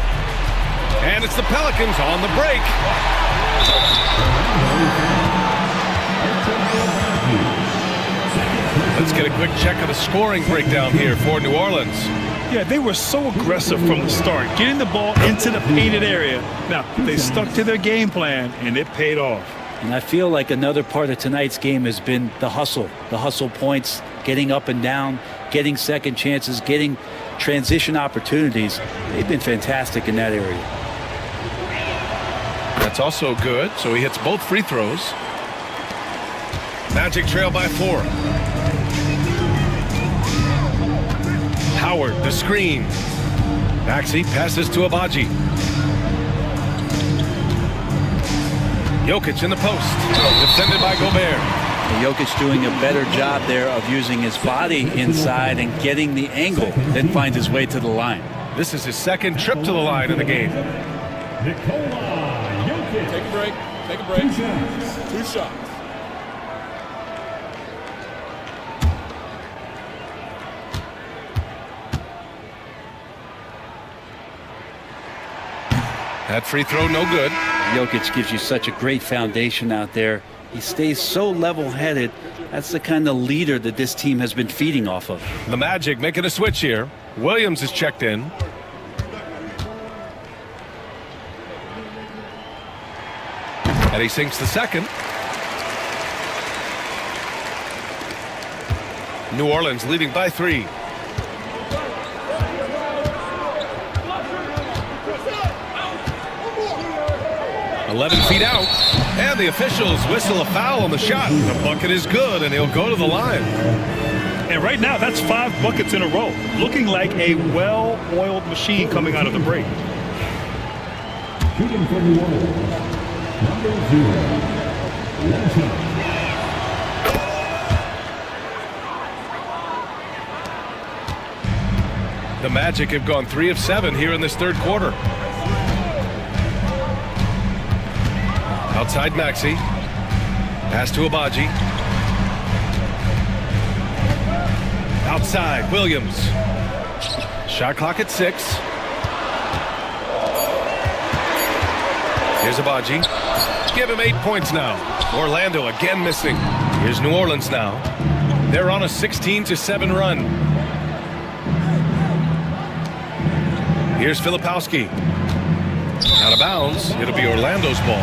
And it's the Pelicans on the break. Let's get a quick check of the scoring breakdown here for New Orleans. Yeah, they were so aggressive from the start, getting the ball into the painted area. Now, they stuck to their game plan, and it paid off. And I feel like another part of tonight's game has been the hustle points, getting up and down, getting second chances, getting transition opportunities. They've been fantastic in that area. That's also good, so he hits both free throws. Magic trail by 4. Howard, the screen. Maxey passes to Abaji. Jokic in the post. Defended by Gobert. Jokic doing a better job there of using his body inside and getting the angle, then finds his way to the line. This is his second trip to the line in the game. Take a break. Take a break. 2 shots. That free throw no good. Jokic gives you such a great foundation out there. He stays so level-headed. That's the kind of leader that this team has been feeding off of. The Magic making a switch here. Williams is checked in. And he sinks the second. New Orleans leading by 3. "11 feet out, and the officials whistle a foul on the shot. The bucket is good, and he'll go to the line. And right now, that's 5 buckets in a row. Looking like a well-oiled machine coming out of the break. Shooting for New Orleans. Number 0. Wilson. The Magic have gone 3 of 7 here in this third quarter. Outside Maxey. Pass to Abaji. Outside Williams. Shot clock at 6. Here's Abaji. Give him 8 points now. Orlando again missing. Here's New Orleans now. They're on a 16-7 run. Here's Filipowski. Out of bounds. It'll be Orlando's ball.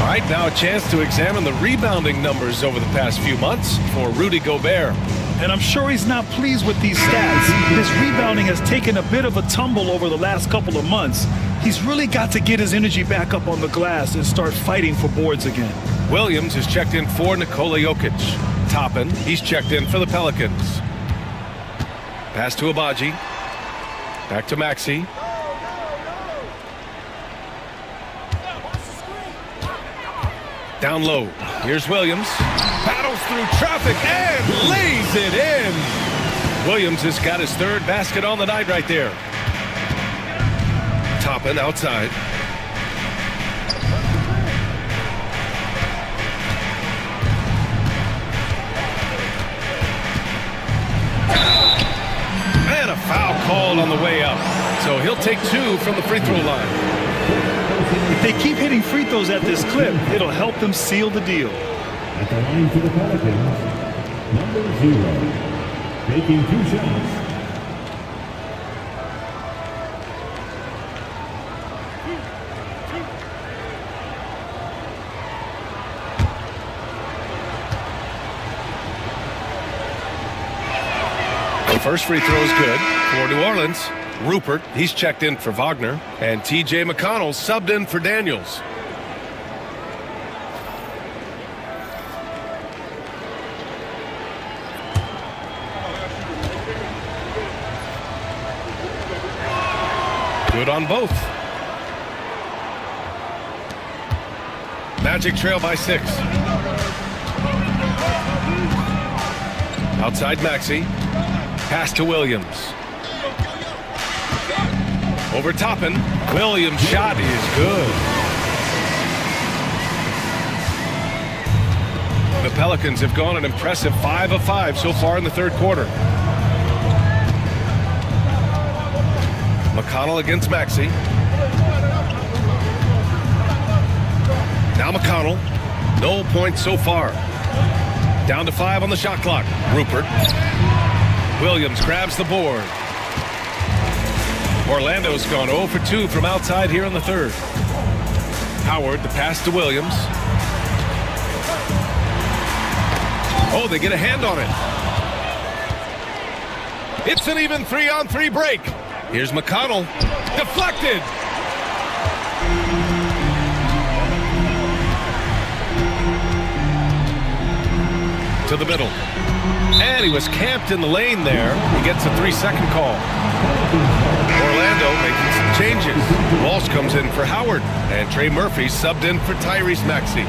All right, now a chance to examine the rebounding numbers over the past few months for Rudy Gobert. And I'm sure he's not pleased with these stats. His rebounding has taken a bit of a tumble over the last couple of months. He's really got to get his energy back up on the glass and start fighting for boards again. Williams is checked in for Nikola Jokic. Toppin, he's checked in for the Pelicans. Pass to Abaji. Back to Maxey. Down low. Here's Williams. Battles through traffic and lays it in. Williams has got his 3rd basket on the night right there. Toppin outside. And a foul called on the way up. So he'll take 2 from the free throw line. If they keep hitting free throws at this clip, it'll help them seal the deal. At the line for the Pelicans. Number 0. Taking 2 shots. The first free throw is good for New Orleans. Rupert, he's checked in for Wagner. And T.J. McConnell subbed in for Daniels. Good on both. Magic trail by 6. Outside Maxey. Pass to Williams. Over Toppin. Williams' shot is good. The Pelicans have gone an impressive 5 of 5 so far in the third quarter. McConnell against Maxey. Now McConnell. No points so far. Down to 5 on the shot clock. Rupert. Williams grabs the board. Orlando's gone 0 for 2 from outside here in the third. Howard, the pass to Williams. Oh, they get a hand on it. It's an even 3-on-3 break. Here's McConnell. Deflected. To the middle. And he was camped in the lane there. He gets a 3-second call. Orlando making some changes. Walsh comes in for Howard. And Trey Murphy subbed in for Tyrese Maxey.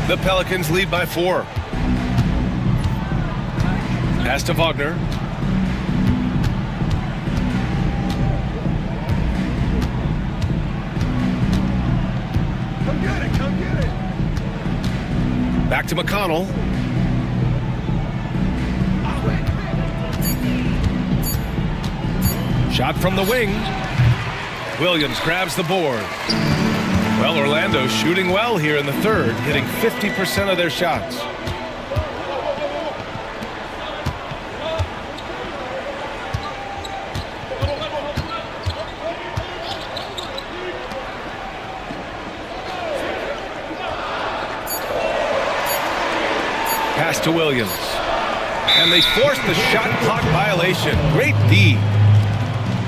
The Pelicans lead by 4. Pass to Wagner. Back to McConnell. Shot from the wing. Williams grabs the board. Well, Orlando's shooting well here in the third, hitting 50% of their shots. Pass to Williams. And they force the shot clock violation. Great D.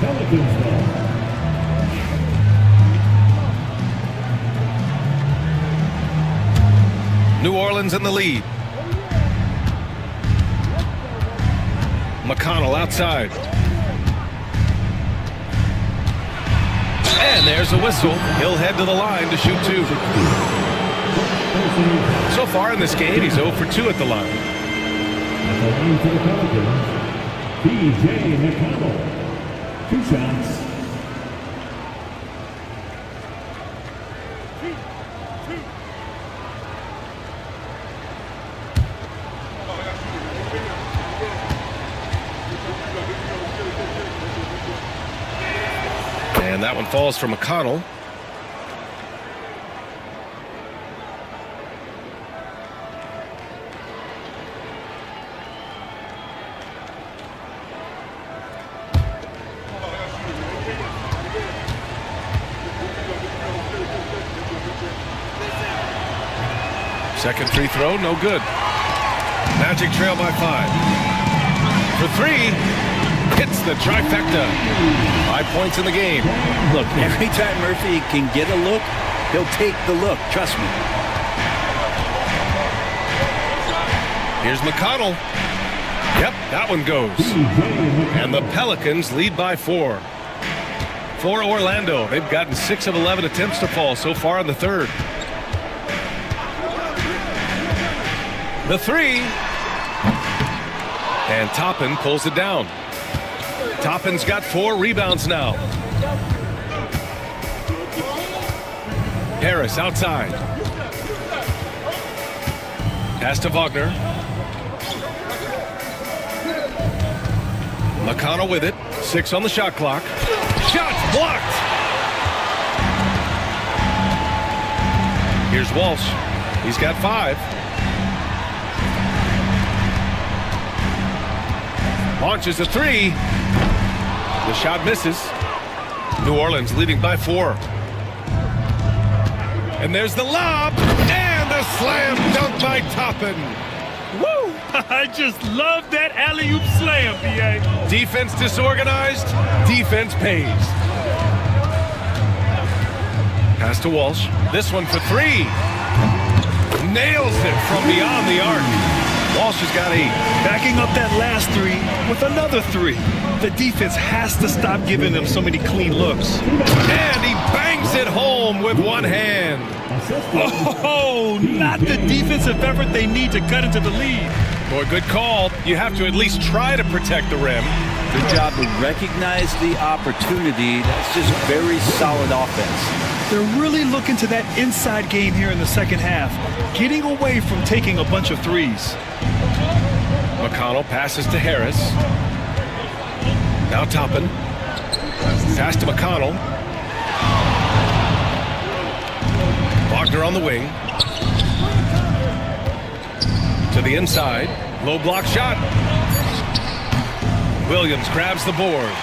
Pelicans ball. New Orleans in the lead. McConnell outside. And there's a whistle. He'll head to the line to shoot two. So far in this game, he's 0 for 2 at the line. At the line for the Pelicans, B.J. McConnell. 2 shots. And that one falls for McConnell. Second free throw, no good. Magic trail by 5. For 3, hits the trifecta. 5 points in the game. Look, every time Murphy can get a look, he'll take the look. Trust me. Here's McConnell. Yep, that one goes. And the Pelicans lead by 4. For Orlando, they've gotten 6 of 11 attempts to fall so far in the third. The 3. And Toppin pulls it down. Toppin's got 4 rebounds now. Harris outside. Pass to Wagner. McConnell with it. 6 on the shot clock. Shots blocked. Here's Walsh. He's got 5. Launches a 3. The shot misses. New Orleans leading by 4. And there's the lob. And the slam dunk by Toppin. Woo! I just love that alley-oop slam, B.A. Defense disorganized. Defense pays. Pass to Walsh. This one for 3. Nails it from beyond the arc. Walsh has got 8. Backing up that last 3 with another 3. The defense has to stop giving them so many clean looks. And he bangs it home with one hand. Oh, not the defensive effort they need to cut into the lead. Boy, good call. You have to at least try to protect the rim. Good job to recognize the opportunity. That's just very solid offense. They're really looking to that inside game here in the second half, getting away from taking a bunch of 3s. McConnell passes to Harris. Now Toppin. Pass to McConnell. Wagner on the wing. To the inside. Low block shot. Williams grabs the board.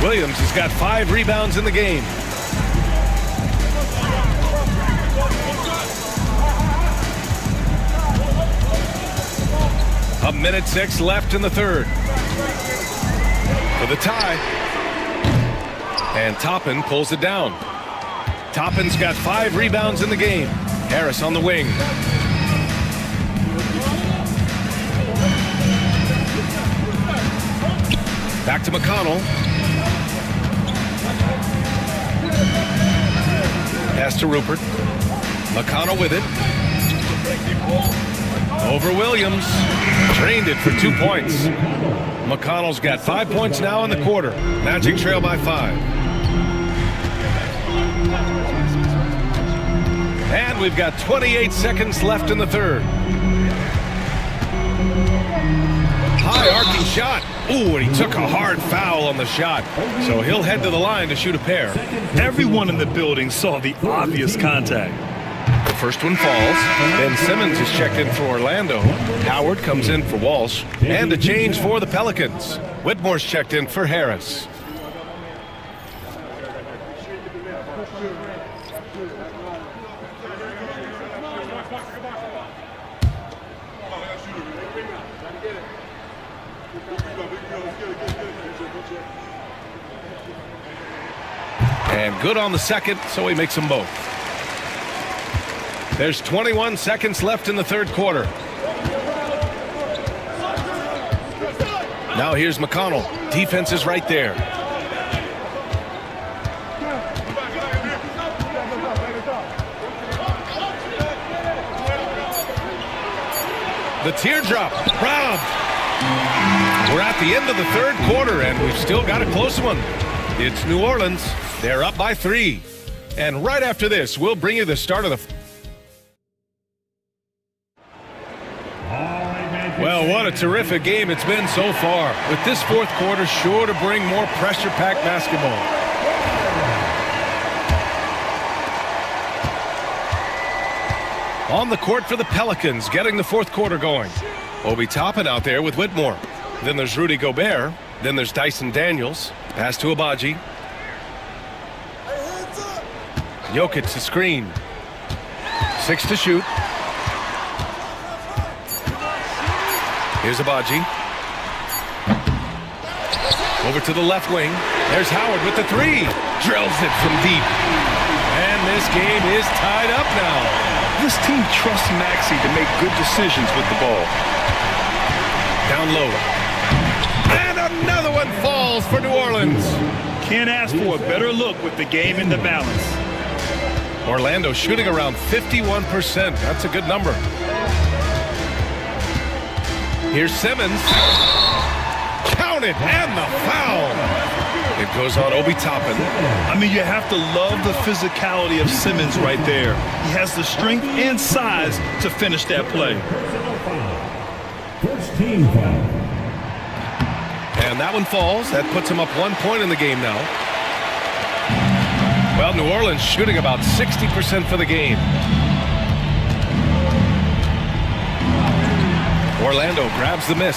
Williams has got 5 rebounds in the game. A minute 6 left in the third. For the tie. And Toppin pulls it down. Toppin's got 5 rebounds in the game. Harris on the wing. Back to McConnell. Pass to Rupert. McConnell with it. Over Williams. Drained it for 2 points. McConnell's got 5 points now in the quarter. Magic trail by 5. And we've got 28 seconds left in the third. High arcing shot. Ooh, and he took a hard foul on the shot. So he'll head to the line to shoot a pair. Everyone in the building saw the obvious contact. The first one falls. Then Simmons is checked in for Orlando. Howard comes in for Walsh. And a change for the Pelicans. Whitmore's checked in for Harris. And good on the second, so he makes them both. There's 21 seconds left in the third quarter. Now here's McConnell. Defense is right there. The teardrop. Robbed. We're at the end of the third quarter, and we've still got a close one. It's New Orleans. They're up by 3. And right after this, we'll bring you the start of the... Well, what a terrific game it's been so far. With this fourth quarter sure to bring more pressure-packed basketball. On the court for the Pelicans, getting the fourth quarter going. Obi Toppin out there with Whitmore. Then there's Rudy Gobert. Then there's Dyson Daniels. Pass to Agbaji. Jokic to screen. 6 to shoot. Here's Agbaji. Over to the left wing. There's Howard with the 3. Drills it from deep. And this game is tied up now. This team trusts Maxey to make good decisions with the ball. Down low. And another one falls for New Orleans. Can't ask for a better look with the game in the balance. Orlando shooting around 51%. That's a good number. Here's Simmons. Counted, and the foul. It goes on Obi Toppin. I mean, you have to love the physicality of Simmons right there. He has the strength and size to finish that play. First team foul. And that one falls. That puts him up 1 point in the game now. Well, New Orleans shooting about 60% for the game. Orlando grabs the miss.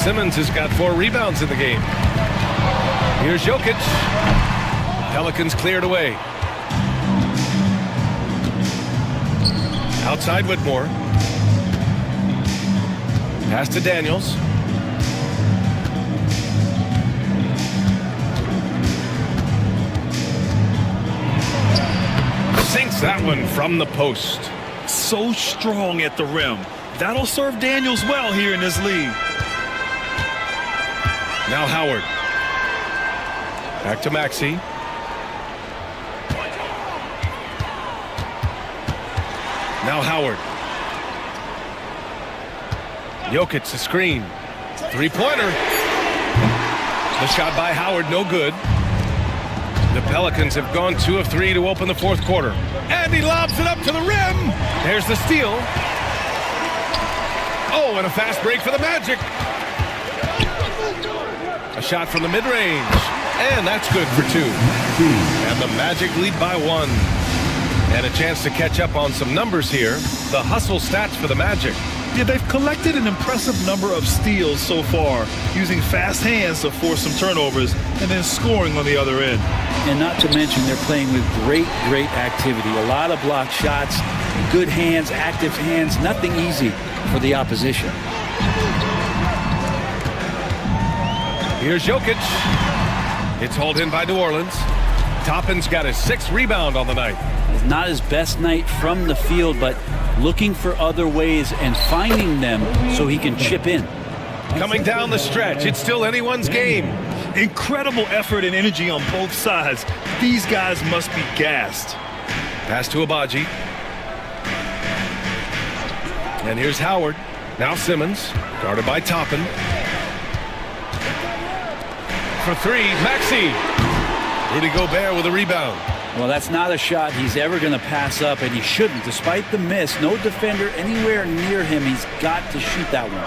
Simmons has got 4 rebounds in the game. Here's Jokic. Pelicans cleared away. Outside Whitmore. Pass to Daniels. Sinks that one from the post. So strong at the rim. That'll serve Daniels well here in this league. Now Howard. Back to Maxey. Now Howard. Jokic the screen. 3-pointer. The shot by Howard, no good. The Pelicans have gone 2 of 3 to open the fourth quarter. And he lobs it up to the rim. There's the steal. Oh, and a fast break for the Magic. A shot from the mid-range. And that's good for 2. And the Magic lead by 1. And a chance to catch up on some numbers here. The hustle stats for the Magic. Yeah, they've collected an impressive number of steals so far, using fast hands to force some turnovers and then scoring on the other end. And not to mention they're playing with great activity. A lot of block shots, good hands, active hands, nothing easy for the opposition. Here's Jokic. It's hauled in by New Orleans. Toppin's got his 6th rebound on the night. Not his best night from the field, but looking for other ways and finding them so he can chip in. Coming down the stretch, it's still anyone's game. Incredible effort and energy on both sides. These guys must be gassed. Pass to Agbaji. And here's Howard. Now Simmons, guarded by Toppin. For 3, Maxey. Rudy Gobert with a rebound. Well, that's not a shot he's ever going to pass up, and he shouldn't. Despite the miss, no defender anywhere near him. He's got to shoot that one.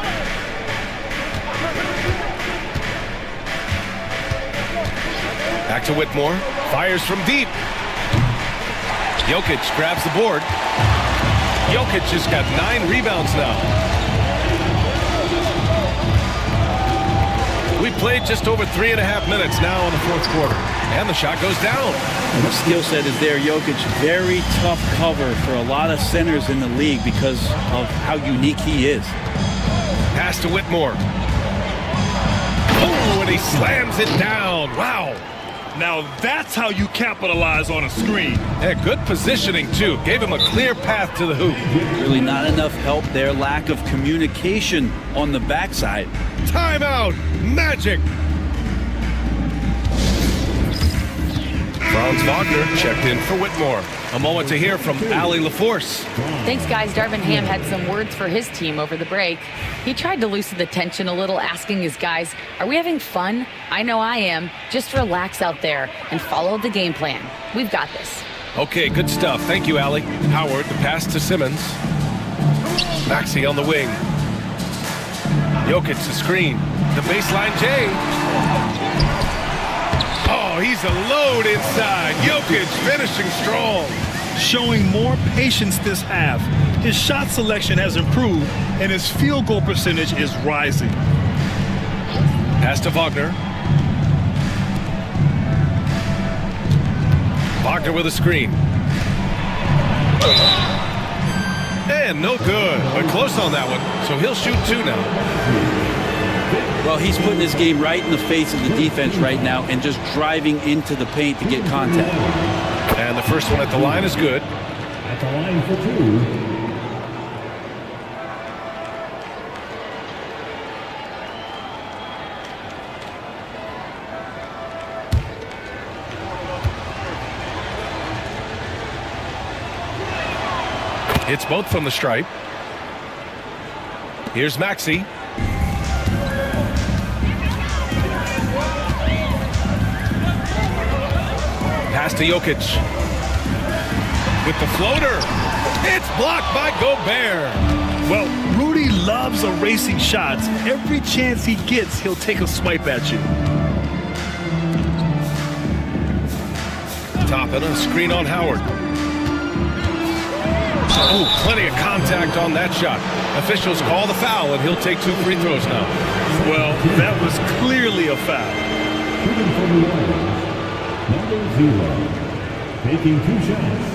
Back to Whitmore. Fires from deep. Jokic grabs the board. Jokic has got 9 rebounds now. We played just over 3.5 minutes now in the fourth quarter. And the shot goes down. And the skill set is there. Jokic, very tough cover for a lot of centers in the league because of how unique he is. Pass to Whitmore. Oh, and he slams it down. Wow. Now that's how you capitalize on a screen. Yeah, good positioning, too. Gave him a clear path to the hoop. Really not enough help there. Lack of communication on the backside. Timeout. Magic. Franz Wagner checked in for Whitmore. A moment to hear from Allie LaForce. Thanks, guys. Darvin Ham had some words for his team over the break. He tried to loosen the tension a little, asking his guys, are we having fun? I know I am. Just relax out there and follow the game plan. We've got this. Okay, good stuff. Thank you, Allie. Howard, the pass to Simmons. Maxey on the wing. Jokic, the screen. The baseline J. Oh, he's a load inside. Jokic finishing strong. Showing more patience this half. His shot selection has improved, and his field goal percentage is rising. Pass to Wagner. Wagner with a screen. And no good, but close on that one. So he'll shoot 2 now. Well, he's putting his game right in the face of the defense right now and just driving into the paint to get contact. And the first one at the line is good. At the line for 2. It's both from the stripe. Here's Maxey. Pass to Jokic. With the floater. It's blocked by Gobert. Well, Rudy loves erasing shots. Every chance he gets, he'll take a swipe at you. Toppin, a screen on Howard. Oh, plenty of contact on that shot. Officials call the foul, and he'll take 2 free throws now. Well, that was clearly a foul. Shooting from the line. Number 0. Taking 2 shots.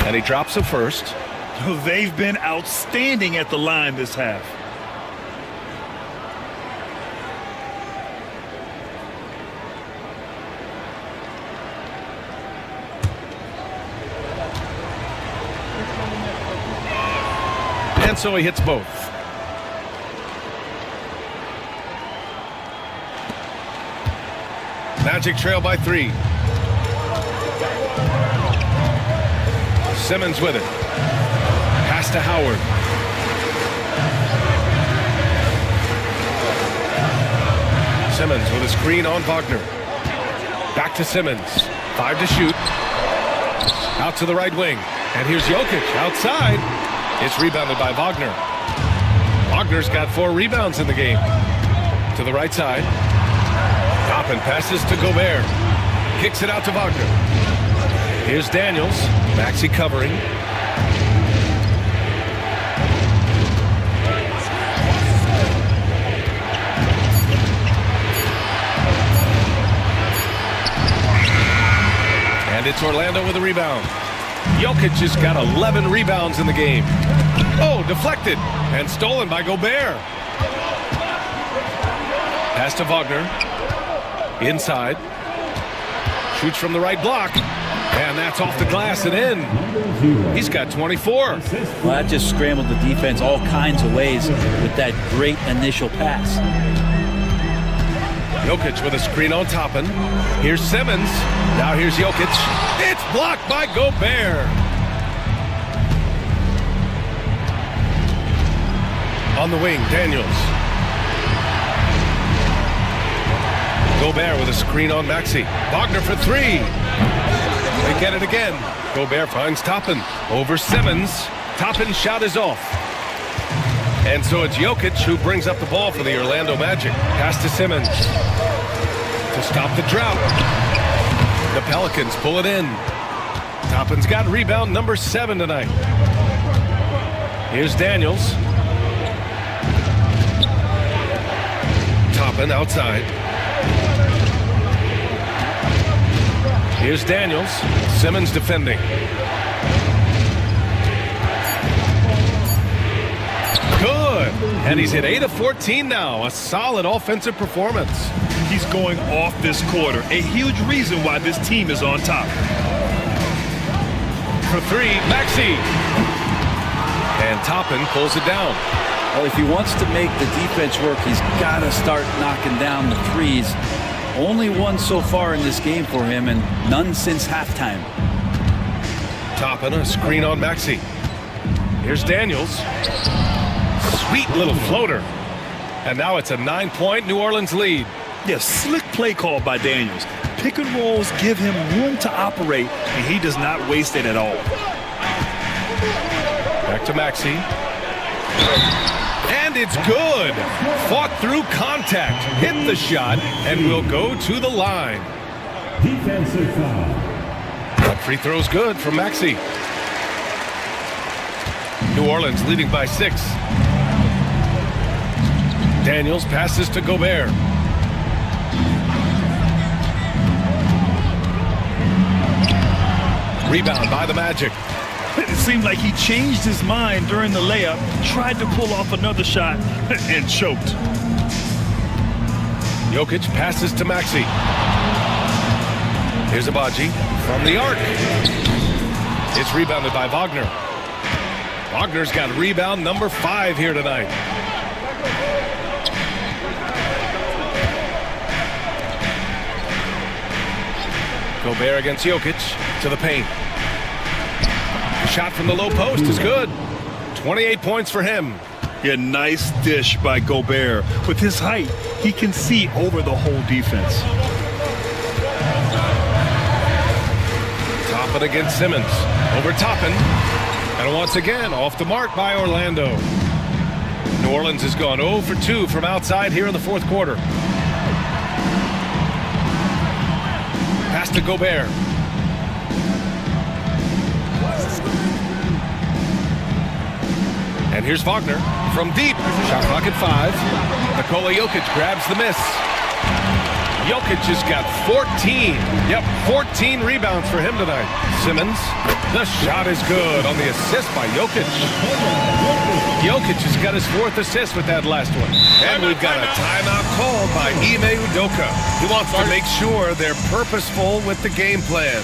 And he drops a first. They've been outstanding at the line this half. And so he hits both. Magic trail by 3. Simmons with it. Pass to Howard. Simmons with a screen on Wagner. Back to Simmons. 5 to shoot. Out to the right wing. And here's Jokic outside. It's rebounded by Wagner. Wagner's got 4 rebounds in the game. To the right side. Toppin passes to Gobert. Kicks it out to Wagner. Here's Daniels. Maxey covering. And it's Orlando with a rebound. Jokic has got 11 rebounds in the game. Oh, deflected and stolen by Gobert. Pass to Wagner. Inside. Shoots from the right block. And that's off the glass and in. He's got 24. Well, that just scrambled the defense all kinds of ways with that great initial pass. Jokic with a screen on Toppin. Here's Simmons. Now here's Jokic. It's blocked by Gobert. On the wing, Daniels. Gobert with a screen on Maxey. Wagner for three. They get it again. Gobert finds Toppin. Over Simmons. Toppin's shot is off. And so it's Jokic who brings up the ball for the Orlando Magic. Pass to Simmons. To stop the drought. The Pelicans pull it in. Toppin's got rebound number 7 tonight. Here's Daniels. Toppin outside. Here's Daniels. Simmons defending. Good. And he's hit 8 of 14 now. A solid offensive performance. He's going off this quarter. A huge reason why this team is on top. For three, Maxey. And Toppin pulls it down. Well, if he wants to make the defense work, he's got to start knocking down the threes. Only one so far in this game for him, and none since halftime. Toppin, a screen on Maxey. Here's Daniels. Sweet little floater. And now it's a 9-point New Orleans lead. Yeah, slick play call by Daniels. Pick and rolls give him room to operate, and he does not waste it at all. Back to Maxey. And it's good. Fought through contact, hit the shot, and will go to the line. Defensive foul. That free throw's good from Maxey. New Orleans leading by 6. Daniels passes to Gobert. Rebound by the Magic. It seemed like he changed his mind during the layup, tried to pull off another shot, and choked. Jokic passes to Maxey. Here's Abaji from the arc. It's rebounded by Wagner. Wagner's got rebound number 5 here tonight. Gobert against Jokic to the paint. The shot from the low post is good. 28 points for him. Yeah, nice dish by Gobert. With his height, he can see over the whole defense. Toppin against Simmons. Over Toppin. And once again, off the mark by Orlando. New Orleans has gone 0 for 2 from outside here in the fourth quarter. Pass to Gobert. And here's Wagner from deep. Shot clock at 5. Nikola Jokic grabs the miss. Jokic has got 14. Yep, 14 rebounds for him tonight. Simmons, the shot is good on the assist by Jokic. Jokic has got his 4th assist with that last one. And we've got a timeout called by Ime Udoka. He wants to make sure they're purposeful with the game plan.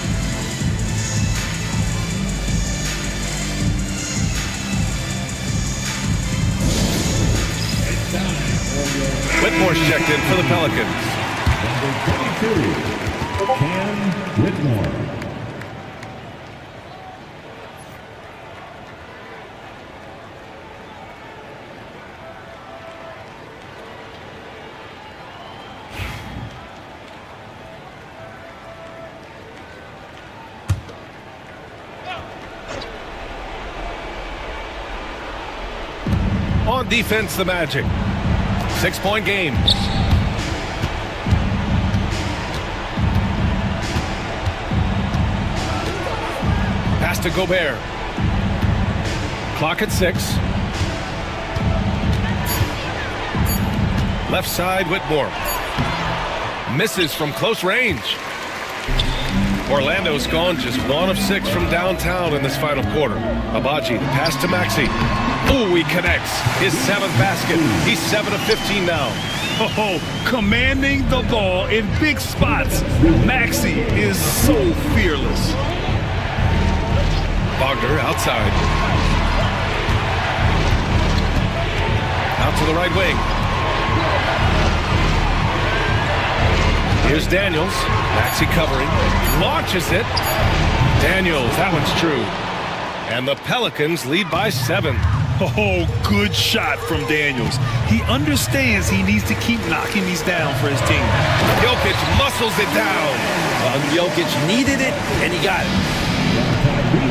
Whitmore's checked in for the Pelicans. Number 22, Cam Whitmore. On defense, the Magic. 6-point game. Pass to Gobert. Clock at 6. Left side, Whitmore. Misses from close range. Orlando's gone just 1 of 6 from downtown in this final quarter. Abaji, the pass to Maxey. Ooh, he connects. His 7th basket. He's 7 of 15 now. Oh, commanding the ball in big spots. Maxey is so fearless. Wagner outside. Out to the right wing. Here's Daniels. Maxey covering. Launches it. Daniels, that one's true. And the Pelicans lead by 7. Oh, good shot from Daniels. He understands he needs to keep knocking these down for his team. Jokic muscles it down. Jokic needed it, and he got it.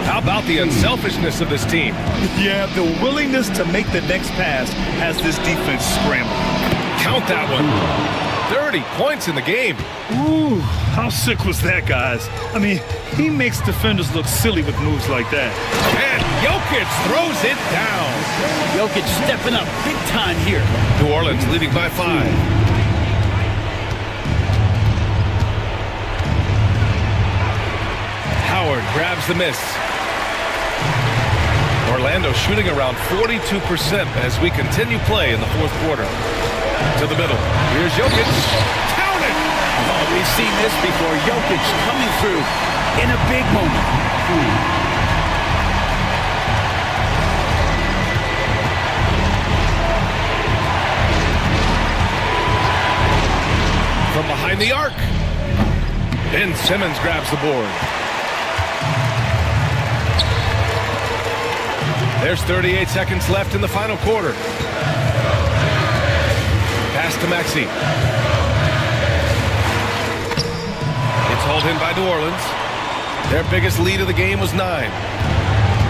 How about the unselfishness of this team? Yeah, the willingness to make the next pass has this defense scrambled. Count that one. 30 points in the game. Ooh, how sick was that, guys? I mean, he makes defenders look silly with moves like that. And Jokic throws it down. Jokic stepping up big time here. New Orleans leading by 5. Howard grabs the miss. Orlando shooting around 42% as we continue play in the fourth quarter. To the middle. Here's Jokic. Count it! Oh, we've seen this before. Jokic coming through in a big moment. From behind the arc. Ben Simmons grabs the board. There's 38 seconds left in the final quarter. Pass to Maxey. It's hauled in by New Orleans. Their biggest lead of the game was 9.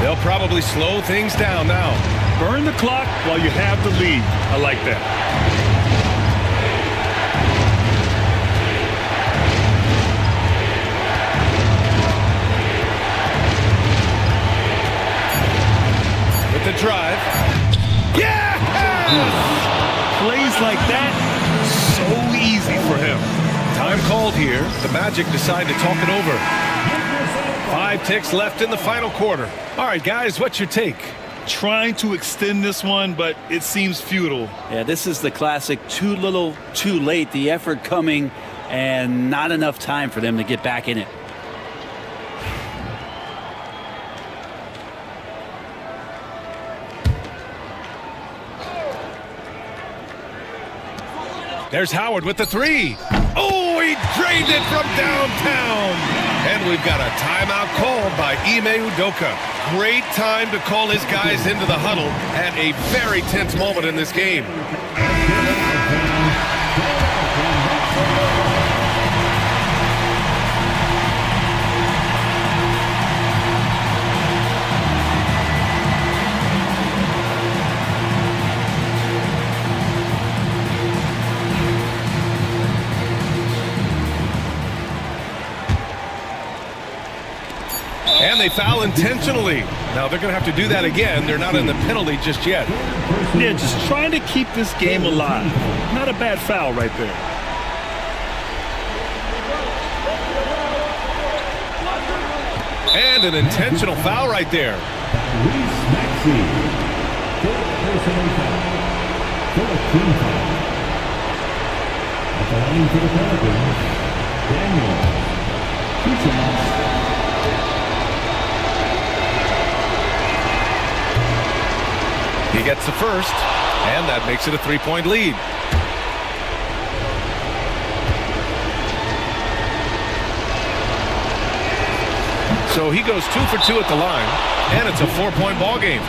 They'll probably slow things down now. Burn the clock while you have the lead. I like that. The drive. Yeah! Plays like that, so easy for him. Time called here. The Magic decide to talk it over. 5 ticks left in the final quarter. All right, guys, what's your take? Trying to extend this one, but it seems futile. Yeah, this is the classic too little, too late. The effort coming and not enough time for them to get back in it. There's Howard with the 3. Oh, he drained it from downtown. And we've got a timeout called by Ime Udoka. Great time to call his guys into the huddle at a very tense moment in this game. And they foul intentionally. Now they're going to have to do that again. They're not in the penalty just yet. Yeah, just trying to keep this game alive. Not a bad foul right there. And an intentional foul right there. Maxey. Personal foul. Team foul. At the line for the Pelicans, Daniels. 2 shots. He gets the first, and that makes it a 3-point lead. So he goes 2 for 2 at the line, and it's a 4-point ball game.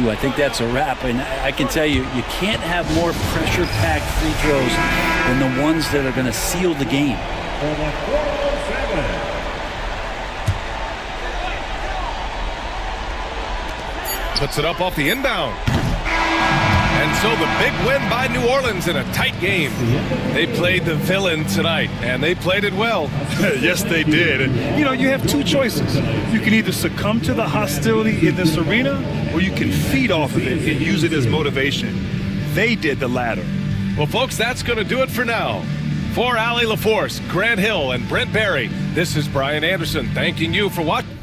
Ooh, I think that's a wrap, and I can tell you, you can't have more pressure-packed free throws than the ones that are going to seal the game. For the 407. Puts it up off the inbound. And so the big win by New Orleans in a tight game. They played the villain tonight, and they played it well. Yes, they did. And, you know, you have 2 choices. You can either succumb to the hostility in this arena, or you can feed off of it and use it as motivation. They did the latter. Well, folks, that's going to do it for now. For Allie LaForce, Grant Hill, and Brent Barry, this is Brian Anderson thanking you for watching.